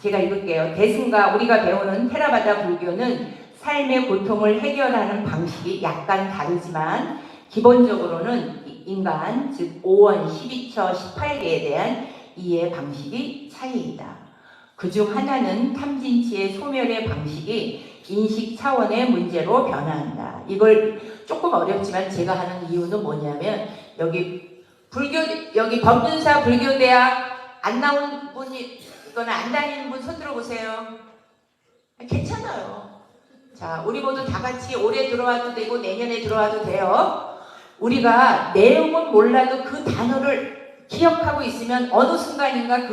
제가 읽을게요. 대승가, 우리가 배우는 테라바다 불교는 삶의 고통을 해결하는 방식이 약간 다르지만 기본적으로는 인간, 즉 5원, 12처, 18개에 대한 이해 방식이 차이이다. 그중 하나는 탐진치의 소멸의 방식이 인식 차원의 문제로 변화한다. 이걸 조금 어렵지만 제가 하는 이유는 뭐냐면 여기 법륜사 불교대학 안 나온 분이 이거는 안 다니는 분 손 들어보세요. 괜찮아요. 자, 우리 모두 다 같이 올해 들어와도 되고 내년에 들어와도 돼요. 우리가 내용은 몰라도 그 단어를 기억하고 있으면 어느 순간인가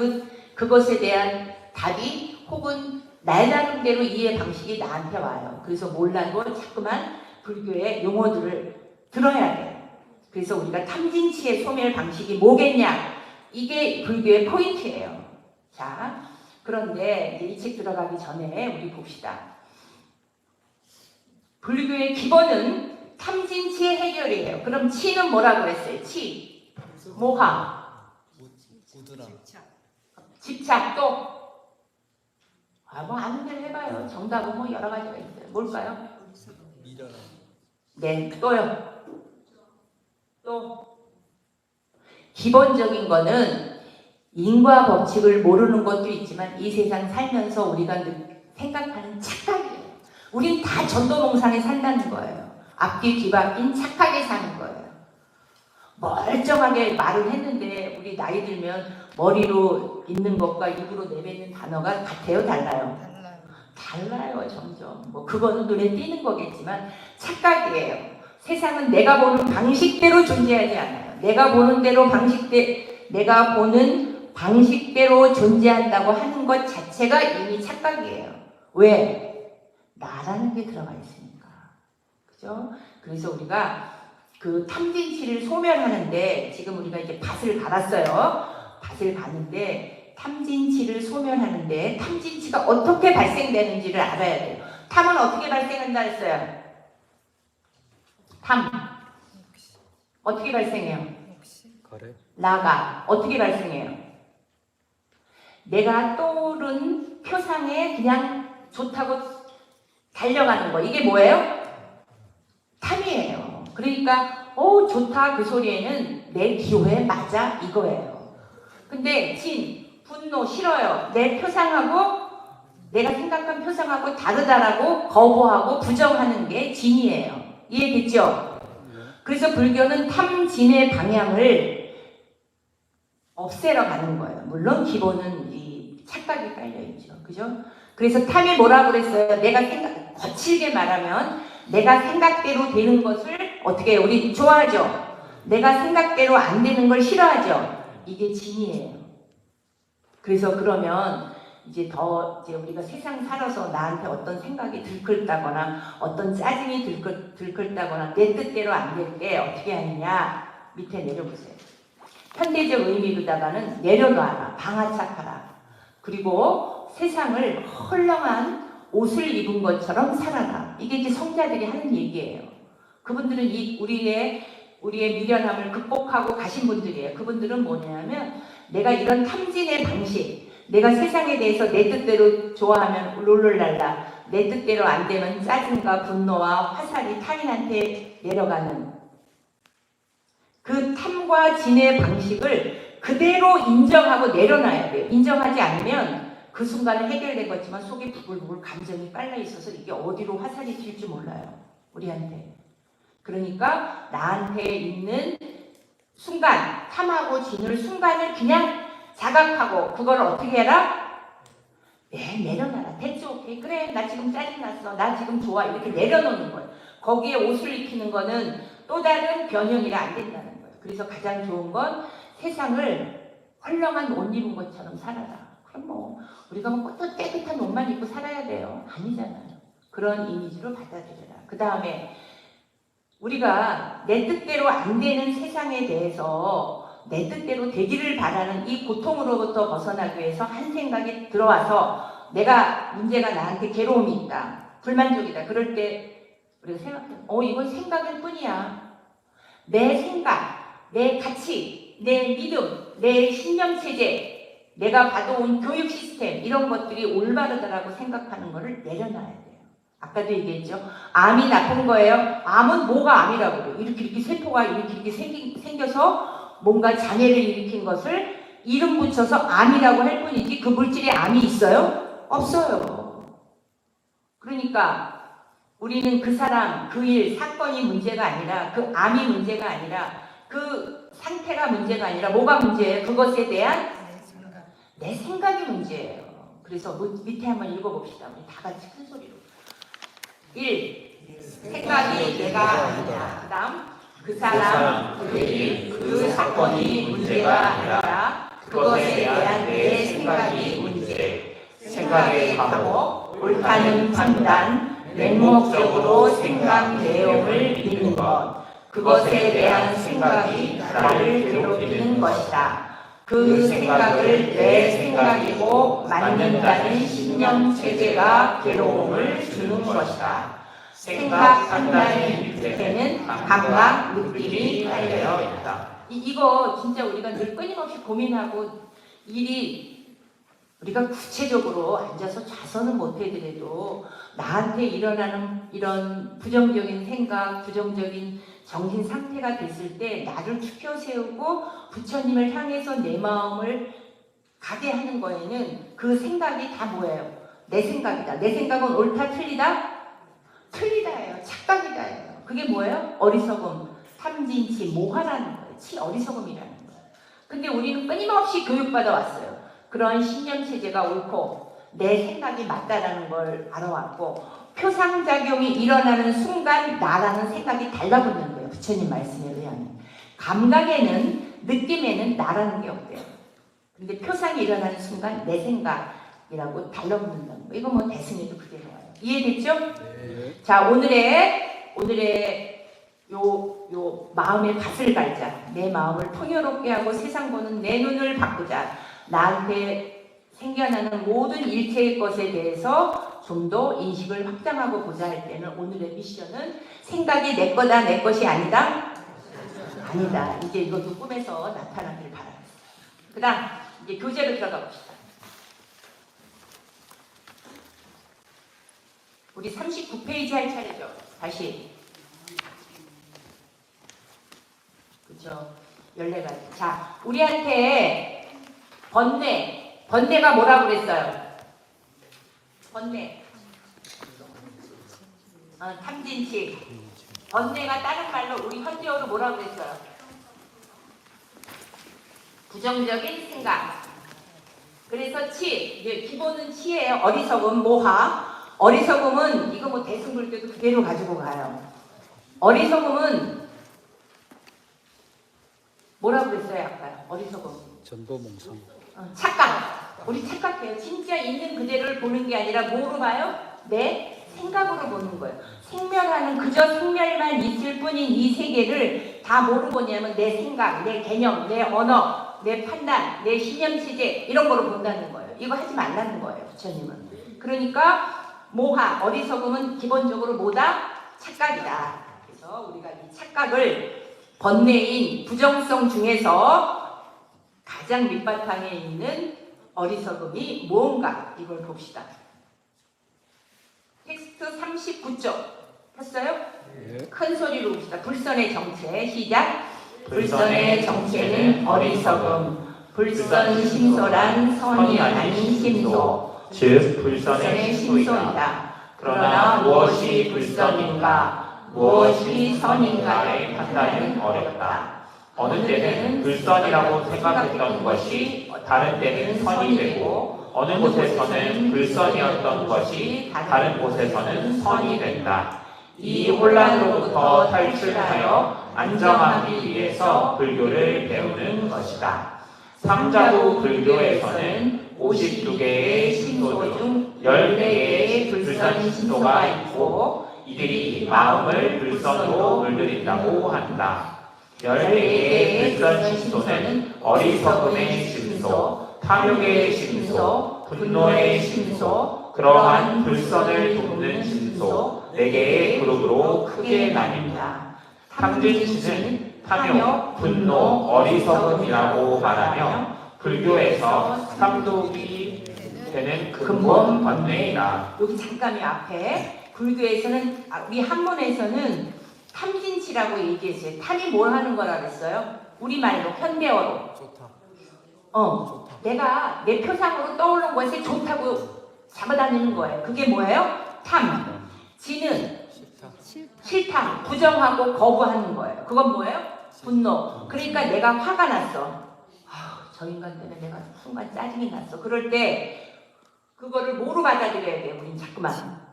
그것에 대한 답이 혹은 날 나름대로 이해 방식이 나한테 와요. 그래서 몰라도 자꾸만 불교의 용어들을 들어야 돼요. 그래서 우리가 탐진치의 소멸 방식이 뭐겠냐? 이게 불교의 포인트예요. 자, 그런데 이제 이 책 들어가기 전에 우리 봅시다. 불교의 기본은 탐진치의 해결이에요. 그럼 치는 뭐라고 그랬어요? 치, 모하, 집착 또 뭐 아는 대로 해봐요. 정답은 뭐 여러 가지가 있어요. 뭘까요? 네, 또요. 또 기본적인 거는 인과 법칙을 모르는 것도 있지만 이 세상 살면서 우리가 생각하는 착각이에요. 우린 다 전도몽상에 산다는 거예요. 앞뒤 뒤바뀐 착하게 사는 거예요. 멀쩡하게 말을 했는데 우리 나이 들면 머리로 있는 것과 입으로 내뱉는 단어가 같아요? 달라요? 달라요, 점점. 뭐 그거는 눈에 띄는 거겠지만 착각이에요. 세상은 내가 보는 방식대로 존재하지 않아요. 내가 보는 방식대로 존재한다고 하는 것 자체가 이미 착각이에요. 왜? 나라는 게 들어가 있으니까. 그죠? 그래서 우리가 그 탐진치를 소멸하는데 지금 우리가 이제 밭을 갈았어요. 밭을 가는데 탐진치를 소멸하는데 탐진치가 어떻게 발생되는지를 알아야 돼요. 탐은 어떻게 발생한다 했어요? 탐 어떻게 발생해요? 나가 어떻게 발생해요? 내가 떠오른 표상에 그냥 좋다고 달려가는 거. 이게 뭐예요? 탐이에요. 그러니까 좋다 그 소리에는 내 기호에 맞아 이거예요. 근데 진, 분노, 싫어요. 내 표상하고 내가 생각한 표상하고 다르다라고 거부하고 부정하는 게 진이에요. 이해됐죠? 그래서 불교는 탐진의 방향을 없애러 가는 거예요. 물론 기본은 이 착각이 깔려있죠. 그죠? 그래서 탐이 뭐라고 그랬어요? 거칠게 말하면 내가 생각대로 되는 것을 어떻게 해요? 우리 좋아하죠? 내가 생각대로 안 되는 걸 싫어하죠? 이게 진이에요. 그래서 그러면 이제 우리가 세상 살아서 나한테 어떤 생각이 들끓다거나 어떤 짜증이 들끓다거나 내 뜻대로 안 될 때 어떻게 하느냐? 밑에 내려보세요. 현대적 의미로다가는 내려놔라, 방아착하라. 그리고 세상을 헐렁한 옷을 입은 것처럼 살아라. 이게 이제 성자들이 하는 얘기예요. 그분들은 우리의 미련함을 극복하고 가신 분들이에요. 그분들은 뭐냐면 내가 이런 탐진의 방식, 내가 세상에 대해서 내 뜻대로 좋아하면 롤롤랄라, 내 뜻대로 안 되면 짜증과 분노와 화살이 타인한테 내려가는 그 탐과 진의 방식을 그대로 인정하고 내려놔야 돼요. 인정하지 않으면 그 순간에 해결된 거지만 속에 부글부글 감정이 깔려 있어서 이게 어디로 화살이 튈지 몰라요. 우리한테. 그러니까 나한테 있는 순간, 탐하고 진을 순간을 그냥 자각하고 그걸 어떻게 해라? 내려놔라. 됐지, 오케이. 그래, 나 지금 짜증났어. 나 지금 좋아. 이렇게 내려놓는 거예요. 거기에 옷을 입히는 거는 또 다른 변형이라 안 된다는 거예요. 그래서 가장 좋은 건 세상을 헐렁한 옷 입은 것처럼 살아라. 그럼 뭐 우리가 뭐 또 깨끗한 옷만 입고 살아야 돼요? 아니잖아요. 그런 이미지로 받아들여라. 그 다음에 우리가 내 뜻대로 안 되는 세상에 대해서 내 뜻대로 되기를 바라는 이 고통으로부터 벗어나기 위해서 한 생각이 들어와서 내가 문제가 나한테 괴로움이 있다. 불만족이다. 그럴 때 우리가 생각해요. 이건 생각일 뿐이야. 내 생각, 내 가치, 내 믿음, 내 신념체제, 내가 받아온 교육 시스템 이런 것들이 올바르다라고 생각하는 것을 내려놔야 돼요. 아까도 얘기했죠. 암이 나쁜 거예요. 암은 뭐가 암이라고 그래요. 이렇게 세포가 이렇게 생겨서 뭔가 장애를 일으킨 것을 이름 붙여서 암이라고 할 뿐이지 그 물질에 암이 있어요? 없어요. 그러니까 우리는 그 사람, 그 일, 사건이 문제가 아니라 그 암이 문제가 아니라 그 상태가 문제가 아니라 뭐가 문제예요? 그것에 대한 내 생각이 문제예요. 그래서 밑에 한번 읽어봅시다. 우리 다 같이 큰 소리로. 1. 생각이 내가 아니다. 그 다음 그 사람, 그 일, 그 사건이 문제가 아니라 그것에 대한 내 생각이 문제. 생각의 감옥, 옳다는 판단, 맹목적으로 생각 내용을 믿는 것, 그것에 대한 생각이 나를 괴롭히는 것이다. 그 생각을 내 생각이고 맞는다는 신념 체제가 괴로움을 주는 것이다. 생각 판단의 밑에는 감각, 느낌이 달려 있다. 이거 진짜 우리가 늘 끊임없이 고민하고 일이 우리가 구체적으로 앉아서 좌선은 못해더라도 나한테 일어나는 이런 부정적인 생각, 부정적인 정신 상태가 됐을 때 나를 추켜 세우고 부처님을 향해서 내 마음을 가게 하는 거에는 그 생각이 다 뭐예요? 내 생각이다. 내 생각은 옳다, 틀리다? 틀리다예요. 착각이다예요. 그게 뭐예요? 어리석음, 탐진치, 모하라는 거예요. 어리석음이라는 거예요. 근데 우리는 끊임없이 교육받아 왔어요. 그런 신념 체제가 옳고 내 생각이 맞다라는 걸 알아왔고 표상작용이 일어나는 순간 나라는 생각이 달라붙는 거예요. 부처님 말씀에 의하면. 감각에는, 느낌에는 나라는 게 없대요. 근데 표상이 일어나는 순간 내 생각이라고 달라붙는다는 거예요. 이거 뭐 대승에도 그대로예요. 이해됐죠? 네. 자, 오늘의 요 마음의 밭을 갈자. 내 마음을 풍요롭게 하고 세상 보는 내 눈을 바꾸자. 나한테 생겨나는 모든 일체의 것에 대해서 좀 더 인식을 확장하고 보자 할 때는 오늘의 미션은 생각이 내 거다, 내 것이 아니다? 아니다. 이제 이것도 꿈에서 나타나기를 바랍니다. 그 다음, 이제 교재로 들어가 봅시다. 우리 39페이지 할 차례죠. 다시. 그렇죠. 14가지. 자, 우리한테 번뇌가 뭐라고 그랬어요? 번뇌. 탐진치. 번뇌가 다른 말로 우리 현대어로 뭐라고 그랬어요? 부정적인 생각. 그래서 이제 기본은 치예요. 어리석음, 모하. 어리석음은 이거 뭐 대승불교도 그대로 가지고 가요. 어리석음은 뭐라고 그랬어요 아까? 어리석음. 전도몽상. 착각. 우리 착각해요. 진짜 있는 그대로를 보는 게 아니라 뭐로 봐요? 내 생각으로 보는 거예요. 생멸하는 그저 생멸만 있을 뿐인 이 세계를 다 뭐로 보냐면 내 생각, 내 개념, 내 언어, 내 판단, 내 신념체제 이런 거로 본다는 거예요. 이거 하지 말라는 거예요. 부처님은. 그러니까 모하, 어리석음은 기본적으로 뭐다? 착각이다. 그래서 우리가 이 착각을 번뇌인 부정성 중에서 가장 밑바탕에 있는 어리석음이 무언가 이걸 봅시다. 텍스트 39쪽 했어요? 네. 큰 소리로 봅시다. 불선의 정체 시작. 불선의 정체는 어리석음. 불선심소란 선이 아닌 심소. 즉 불선의 심소이다. 그러나 무엇이 불선인가, 무엇이 선인가의 판단은 어렵다. 어느 때는 불선이라고 생각했던 것이 다른 때는 선이 되고, 어느 곳에서는 불선이었던 것이 다른 곳에서는 선이 된다. 이 혼란으로부터 탈출하여 안정하기 위해서 불교를 배우는 것이다. 삼자부 불교에서는 52개의 신소 중 14개의 불선 신소가 있고, 이들이 마음을 불선으로 물들인다고 한다. 14개의 불선 신소는 어리석음의 신소, 탐욕의 신소, 분노의 신소, 그러한 불선을 돕는 신소 4개의 그룹으로 크게 나뉩니다. 탐진치는 탐욕, 분노, 어리석음이라고 말하며 불교에서 삼독이 되는 근본 번뇌이다. 여기 잠깐요 앞에 불교에서는 우리 한문에서는 탐진치라고 얘기했어요. 탐이 뭘 하는 거라 그랬어요? 우리말로 현대어로. 좋다. 내가 내 표상으로 떠오른 것이 좋다고 잡아다니는 거예요. 그게 뭐예요? 탐. 지는 싫다. 부정하고 거부하는 거예요. 그건 뭐예요? 분노. 그러니까 내가 화가 났어. 저 인간 때문에 내가 순간 짜증이 났어. 그럴 때 그거를 뭐로 받아들여야 돼요? 우린 자꾸만.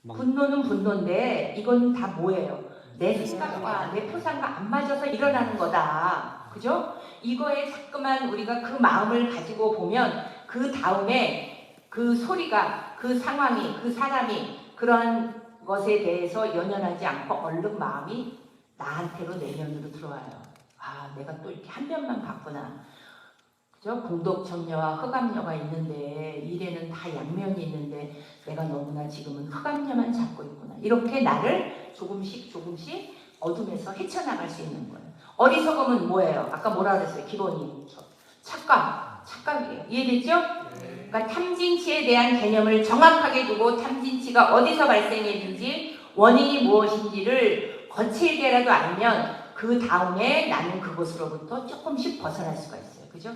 분노는 분노인데 이건 다 뭐예요? 내 생각과 내 표상과 안 맞아서 일어나는 거다. 그죠? 이거에 자꾸만 우리가 그 마음을 가지고 보면 그 다음에 그 소리가, 그 상황이, 그 사람이 그런 것에 대해서 연연하지 않고 얼른 마음이 나한테로 내면으로 들어와요. 아, 내가 또 이렇게 한 면만 봤구나. 그죠? 공덕천녀와 흑암녀가 있는데 일에는 다 양면이 있는데 내가 너무나 지금은 흑암녀만 잡고 있구나. 이렇게 나를 조금씩 어둠에서 헤쳐나갈 수 있는 거예요. 어리석음은 뭐예요? 아까 뭐라 그랬어요? 기본이 착각이에요. 이해됐죠? 그러니까 탐진치에 대한 개념을 정확하게 두고 탐진치가 어디서 발생했는지 원인이 무엇인지를 거칠게라도 알면 그 다음에 나는 그것으로부터 조금씩 벗어날 수가 있어요. 그죠?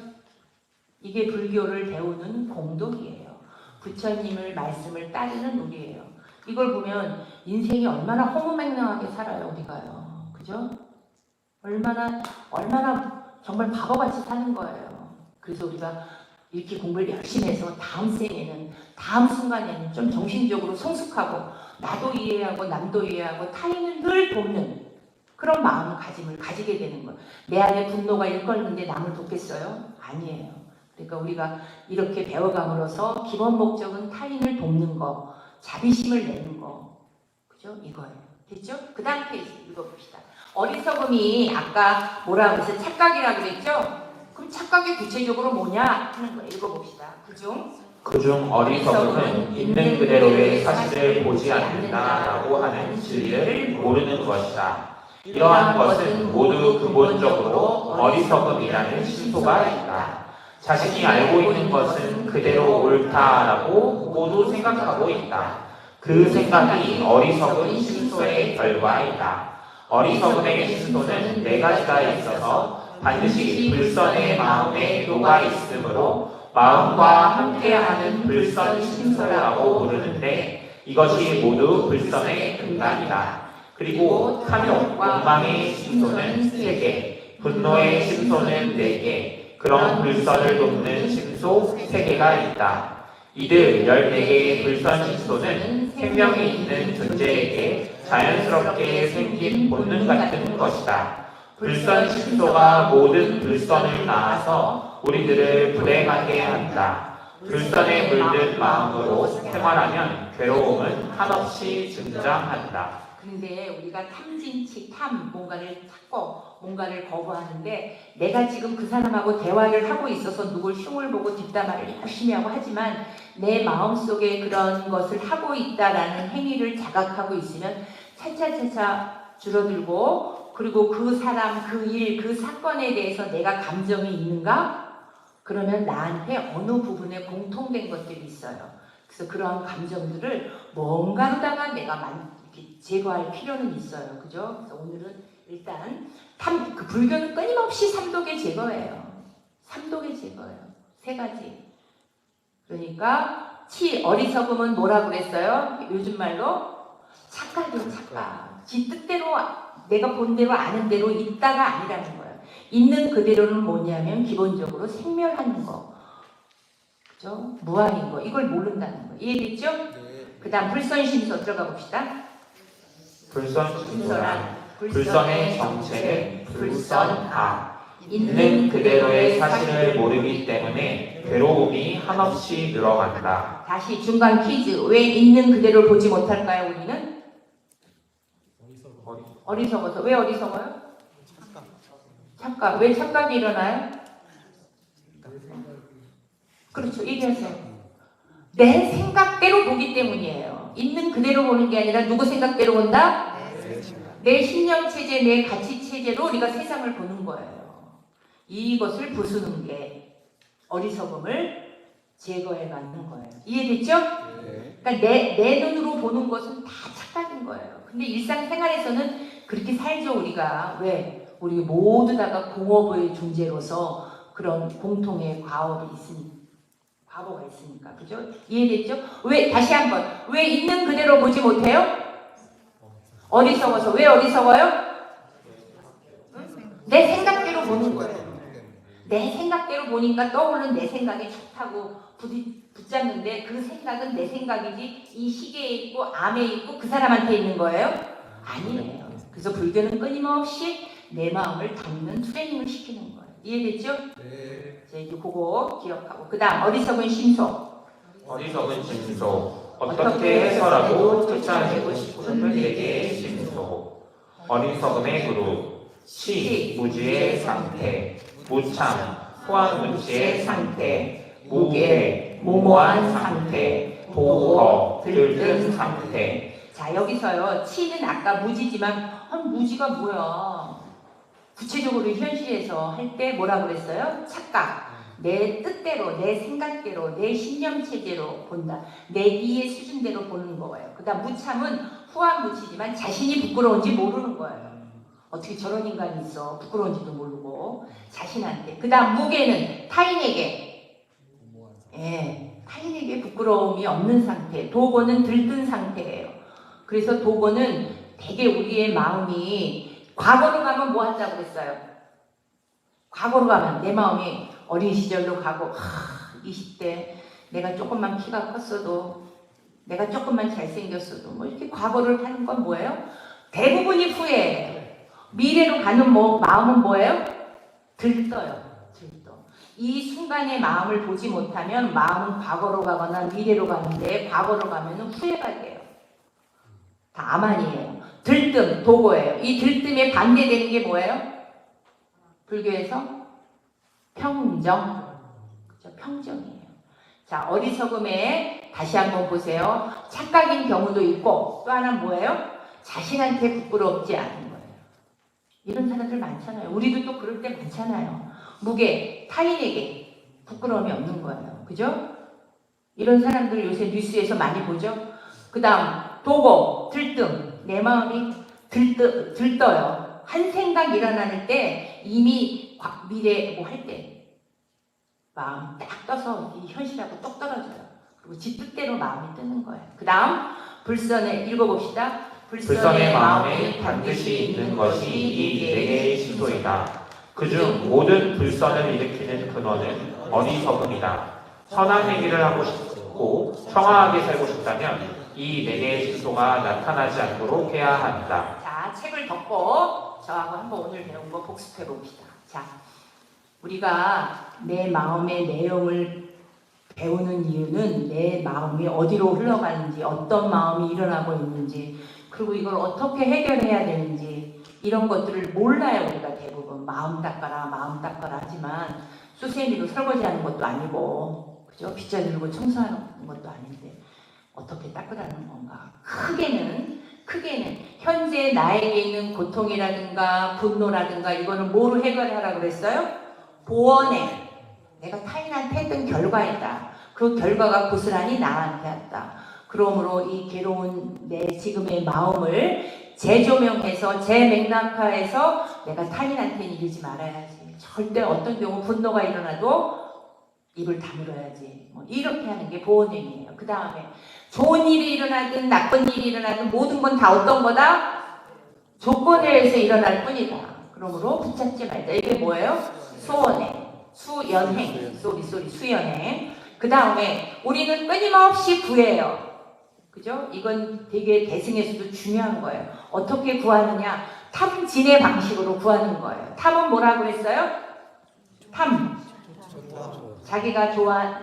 이게 불교를 배우는 공덕이에요. 부처님을 말씀을 따르는 우리예요. 이걸 보면 인생이 얼마나 허무맹랑하게 살아요. 우리가요. 그죠? 얼마나 정말 바보같이 사는 거예요. 그래서 우리가 이렇게 공부를 열심히 해서 다음 생에는, 다음 순간에는 좀 정신적으로 성숙하고 나도 이해하고 남도 이해하고 타인을 늘 돕는 그런 마음가짐을 가지게 되는 거예요. 내 안에 분노가 일걸는데 남을 돕겠어요? 아니에요. 그러니까 우리가 이렇게 배워감으로써 기본 목적은 타인을 돕는 거, 자비심을 내는 거, 그죠? 이거예요. 됐죠? 그 다음 페이지 읽어봅시다. 어리석음이 아까 뭐라고 했어요? 착각이라고 그랬죠? 그럼 착각이 구체적으로 뭐냐 하는 거 읽어봅시다. 그중 어리석음은 있는 그대로의 사실을 보지 않는다라고 하는 진리를 모르는 것이다. 이러한 것은 모두 근본적으로 어리석음이라는 신소가 있다. 자신이 알고 있는 것은 그대로 옳다라고 모두 생각하고 있다. 그 생각이 어리석은 신소의 결과이다. 어리석음의 신소는 네 가지가 있어서 반드시 불선의 마음에 녹아 있으므로 마음과 함께하는 불선 신소라고 부르는데 이것이 모두 불선의 근간이다. 그리고 탐욕, 욕망의 신소는 3개, 분노의 신소는 4개, 그런 불선을 돕는 신소 3개가 있다. 이들 14개의 불선 신소는 생명이 있는 존재에게 자연스럽게 생긴 본능 같은 것이다. 불선 신소가 모든 불선을 낳아서 우리들을 불행하게 한다. 불선에 물든 마음으로 생활하면 괴로움은 한없이 증장한다. 근데 우리가 탐진치, 뭔가를 찾고 뭔가를 거부하는데 내가 지금 그 사람하고 대화를 하고 있어서 누굴 흉을 보고 뒷담화를 열심히 하고 하지만 내 마음속에 그런 것을 하고 있다라는 행위를 자각하고 있으면 차차차차 줄어들고 그리고 그 사람, 그 일, 그 사건에 대해서 내가 감정이 있는가? 그러면 나한테 어느 부분에 공통된 것들이 있어요. 그래서 그런 감정들을 뭔가로다가 내가 이렇게 제거할 필요는 있어요. 그죠? 그래서 오늘은 일단 그 불교는 끊임없이 삼독의 제거예요. 삼독의 제거예요. 3가지. 그러니까 어리석음은 뭐라고 그랬어요? 요즘 말로 착각이에요. 착각. 지 뜻대로 내가 본 대로 아는 대로 있다가 아니라는 거예요. 있는 그대로는 뭐냐면 기본적으로 생멸하는 거. 그죠? 무한인 거. 이걸 모른다는 거. 이해됐죠? 그 다음 불선심소 들어가 봅시다. 불선심소란 불선의 정체는 불선아. 있는 그대로의 사실을 모르기 때문에 괴로움이 한없이 늘어간다. 다시 중간 퀴즈. 왜 있는 그대로 보지 못할까요? 우리는? 어리석어서. 왜 어리석어요? 착각. 왜 착각이 일어나요? 그렇죠. 얘기하세요. 내 생각대로 보기 때문이에요. 있는 그대로 보는 게 아니라 누구 생각대로 본다? 내 신념체제, 내 가치체제로 우리가 세상을 보는 거예요. 이것을 부수는 게 어리석음을 제거해가는 거예요. 이해됐죠? 그러니까 내 눈으로 보는 것은 다 착각인 거예요. 근데 일상생활에서는 그렇게 살죠. 우리가. 왜? 우리 모두 다가 공업의 존재로서 그런 공통의 과업이 과거가 있으니까. 그죠? 이해됐죠? 왜? 다시 한번. 왜 있는 그대로 보지 못해요? 어리석어서. 왜 어리석어요? 내 생각대로 보는 거예요. 내 생각대로 보니까 떠오르는 내 생각이 좋다고 붙잡는데 그 생각은 내 생각이지 이 시계에 있고 암에 있고 그 사람한테 있는 거예요? 아니에요. 그래서 불교는 끊임없이 내 마음을 닦는 트레이닝을 시키는 거예요. 이해됐죠? 네. 이제 그거 기억하고 그 다음 어리석은 심소. 어리석은 진소 어떻게 해서라도 쫓아내고 싶은 내게 진소 어리석음의 그룹 치 무지의 상태 무참 후한무치의 상태 무계 무모한 상태 보호 들뜬 상태. 자 여기서요 치는 아까 무지지만 무지가 뭐야? 구체적으로 현실에서 할 때 뭐라 그랬어요? 착각. 내 뜻대로, 내 생각대로, 내 신념체제로 본다. 내 이해 수준대로 보는 거예요. 그 다음 무참은 후한무치지만 자신이 부끄러운지 모르는 거예요. 어떻게 저런 인간이 있어? 부끄러운지도 모르고 자신한테. 그 다음 무게는 타인에게. 타인에게 부끄러움이 없는 상태. 도고는 들뜬 상태예요. 그래서 도고는 되게 우리의 마음이 과거로 가면 뭐 한다고 그랬어요? 과거로 가면 내 마음이 어린 시절로 가고 20대 내가 조금만 키가 컸어도 내가 조금만 잘생겼어도 뭐 이렇게 과거를 하는 건 뭐예요? 대부분이 후회예요. 미래로 가는 마음은 뭐예요? 들떠요. 들떠. 이 순간의 마음을 보지 못하면 마음은 과거로 가거나 미래로 가는데 과거로 가면 후회가 돼요. 다 암환이에요. 들뜸, 도고예요. 이 들뜸에 반대되는 게 뭐예요? 불교에서 평정. 그죠? 평정이에요. 자, 어리석음에 다시 한번 보세요. 착각인 경우도 있고 또 하나는 뭐예요? 자신한테 부끄럽지 않은 거예요. 이런 사람들 많잖아요. 우리도 또 그럴 때 많잖아요. 무게, 타인에게 부끄러움이 없는 거예요. 그죠? 이런 사람들 요새 뉴스에서 많이 보죠? 그 다음 도고, 들뜸. 내 마음이 들떠요. 한 생각 일어나는 때 이미 미래 뭐 할 때 마음 딱 떠서 이 현실하고 똑 떨어져요. 그리고 지 뜻대로 마음이 뜨는 거예요. 그 다음 불선에 읽어봅시다. 불선의 마음에 반드시 있는 것이 이 네 개의 신소이다. 그중 모든 불선을 일으키는 근원은 어리석음이다. 선한 행위를 하고 싶고 청아하게 살고 싶다면 이 네 개의 신소가 나타나지 않도록 해야 한다. 자, 책을 덮고 저하고 한번 오늘 배운 거 복습해 봅시다. 자, 우리가 내 마음의 내용을 배우는 이유는 내 마음이 어디로 흘러가는지, 어떤 마음이 일어나고 있는지, 그리고 이걸 어떻게 해결해야 되는지 이런 것들을 몰라요. 우리가 대부분 마음 닦아라 하지만 수세미로 설거지하는 것도 아니고, 그죠? 빗자루 들고 청소하는 것도 아닌데 어떻게 닦으라는 건가? 크게는 현재 나에게 있는 고통이라든가 분노라든가 이거는 뭐로 해결하라고 그랬어요? 보원해. 내가 타인한테 했던 결과이다. 그 결과가 고스란히 나한테 왔다. 그러므로 이 괴로운 내 지금의 마음을 재조명해서 재맥락화해서 내가 타인한테 이르지 말아야지. 절대 어떤 경우 분노가 일어나도 입을 다물어야지. 뭐 이렇게 하는 게 보온행위예요. 그 다음에 좋은 일이 일어나든 나쁜 일이 일어나든 모든 건 다 어떤 거다? 조건에 의해서 일어날 뿐이다. 그러므로 붙잡지 말자. 이게 뭐예요? 소원행, 수연행, 수연행. 그 다음에 우리는 끊임없이 구해요. 그죠? 이건 되게 대승에서도 중요한 거예요. 어떻게 구하느냐? 탐진의 방식으로 구하는 거예요. 탐은 뭐라고 했어요? 탐. 자기가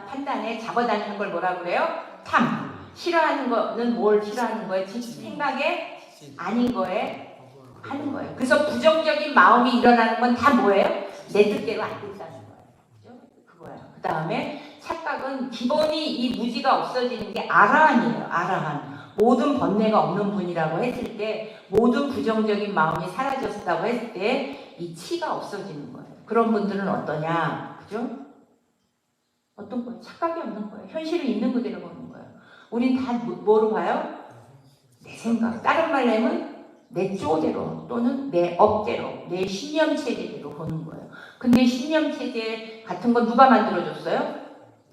판단에 잡아다니는 걸 뭐라고 그래요? 탐. 싫어하는 거는 뭘 싫어하는 거예요? 생각에 아닌 거에 하는 거예요. 그래서 부정적인 마음이 일어나는 건 다 뭐예요? 내 뜻대로 안 된다는 거예요. 그죠? 그거예요. 그 다음에 착각은 기본이 이 무지가 없어지는 게 아라한이에요. 아라한. 모든 번뇌가 없는 분이라고 했을 때, 모든 부정적인 마음이 사라졌다고 했을 때 이 치가 없어지는 거예요. 그런 분들은 어떠냐? 그죠? 어떤 거예요? 착각이 없는 거예요. 현실을 있는 그대로 보는 거예요. 우린 다 뭐로 봐요? 내 생각. 다른 말로 하면 내 쪼대로 또는 내 업대로, 내 신념체제대로 보는 거예요. 근데 신념체제 같은 건 누가 만들어줬어요?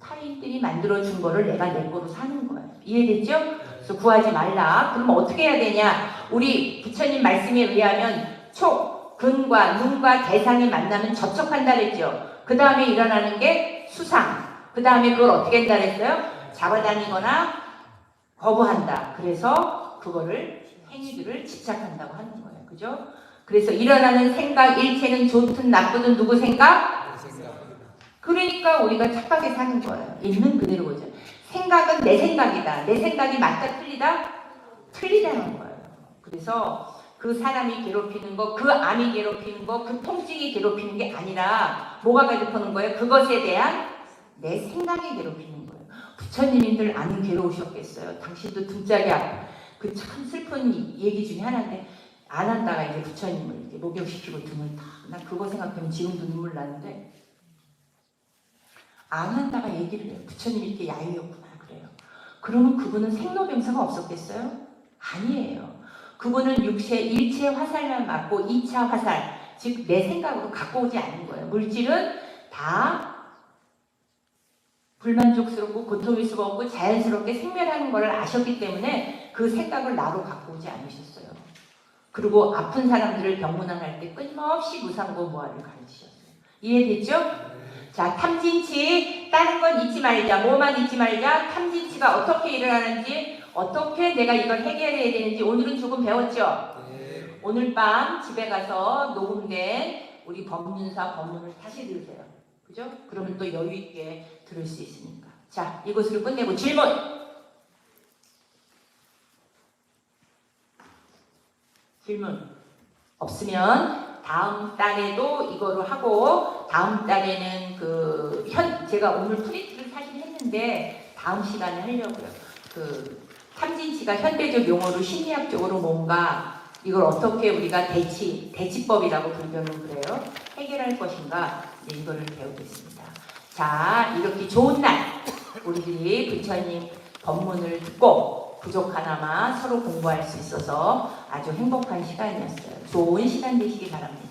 타인들이 만들어준 거를 내가 내 거로 사는 거예요. 이해됐죠? 그래서 구하지 말라. 그럼 어떻게 해야 되냐? 우리 부처님 말씀에 의하면 근과 눈과 대상이 만나면 접촉한다 그랬죠. 그 다음에 일어나는 게 수상. 그 다음에 그걸 어떻게 한다 그랬어요? 잡아다니거나 거부한다. 그래서 그거를 행위들을 집착한다고 하는 거예요. 그죠? 그래서 일어나는 생각 일체는 좋든 나쁘든 누구 생각? 그러니까 우리가 착각에 사는 거예요. 있는 그대로 보죠. 생각은 내 생각이다. 내 생각이 맞다 틀리다? 틀리다는 거예요. 그래서 그 사람이 괴롭히는 거, 그 암이 괴롭히는 거, 그 통증이 괴롭히는 게 아니라 뭐가 괴롭히는 거예요? 그것에 대한 내 생각이 괴롭히는 거예요. 부처님들 안 괴로우셨겠어요. 당신도 등짝이 그 참 슬픈 얘기 중에 하나인데 안 한다가 이제 부처님을 이렇게 목욕시키고 등을 다. 난 그거 생각하면 지금도 눈물 나는데 안 한다가 얘기를 해요. 부처님이 이렇게 야유였구나 그래요. 그러면 그분은 생로병사가 없었겠어요? 아니에요. 그분은 일체 화살만 맞고 2차 화살, 즉 내 생각으로 갖고 오지 않는 거예요. 물질은 다 불만족스럽고 고통스럽고 자연스럽게 생멸하는 것을 아셨기 때문에 그 생각을 나로 갖고 오지 않으셨어요. 그리고 아픈 사람들을 병문안할 때 끊임없이 무상고무화를 가르치셨어요. 이해됐죠? 자, 탐진치, 다른 건 잊지 말자. 뭐만 잊지 말자. 탐진치가 어떻게 일어나는지, 어떻게 내가 이걸 해결해야 되는지 오늘은 조금 배웠죠? 오늘 밤 집에 가서 녹음된 우리 법륜사 법문을 다시 들으세요. 그죠? 그러면 또 여유 있게 들을 수 있으니까. 자, 이것으로 끝내고 질문! 질문 없으면 다음 달에도 이거로 하고 다음 달에는 제가 오늘 프린트를 사실 했는데 다음 시간에 하려고요. 탐진치가 현대적 용어로 심리학적으로 뭔가 이걸 어떻게 우리가 대치법이라고 불교는 그래요. 해결할 것인가 이거를 배우겠습니다. 자, 이렇게 좋은 날 우리들이 부처님 법문을 듣고 부족하나마 서로 공부할 수 있어서 아주 행복한 시간이었어요. 좋은 시간 되시기 바랍니다.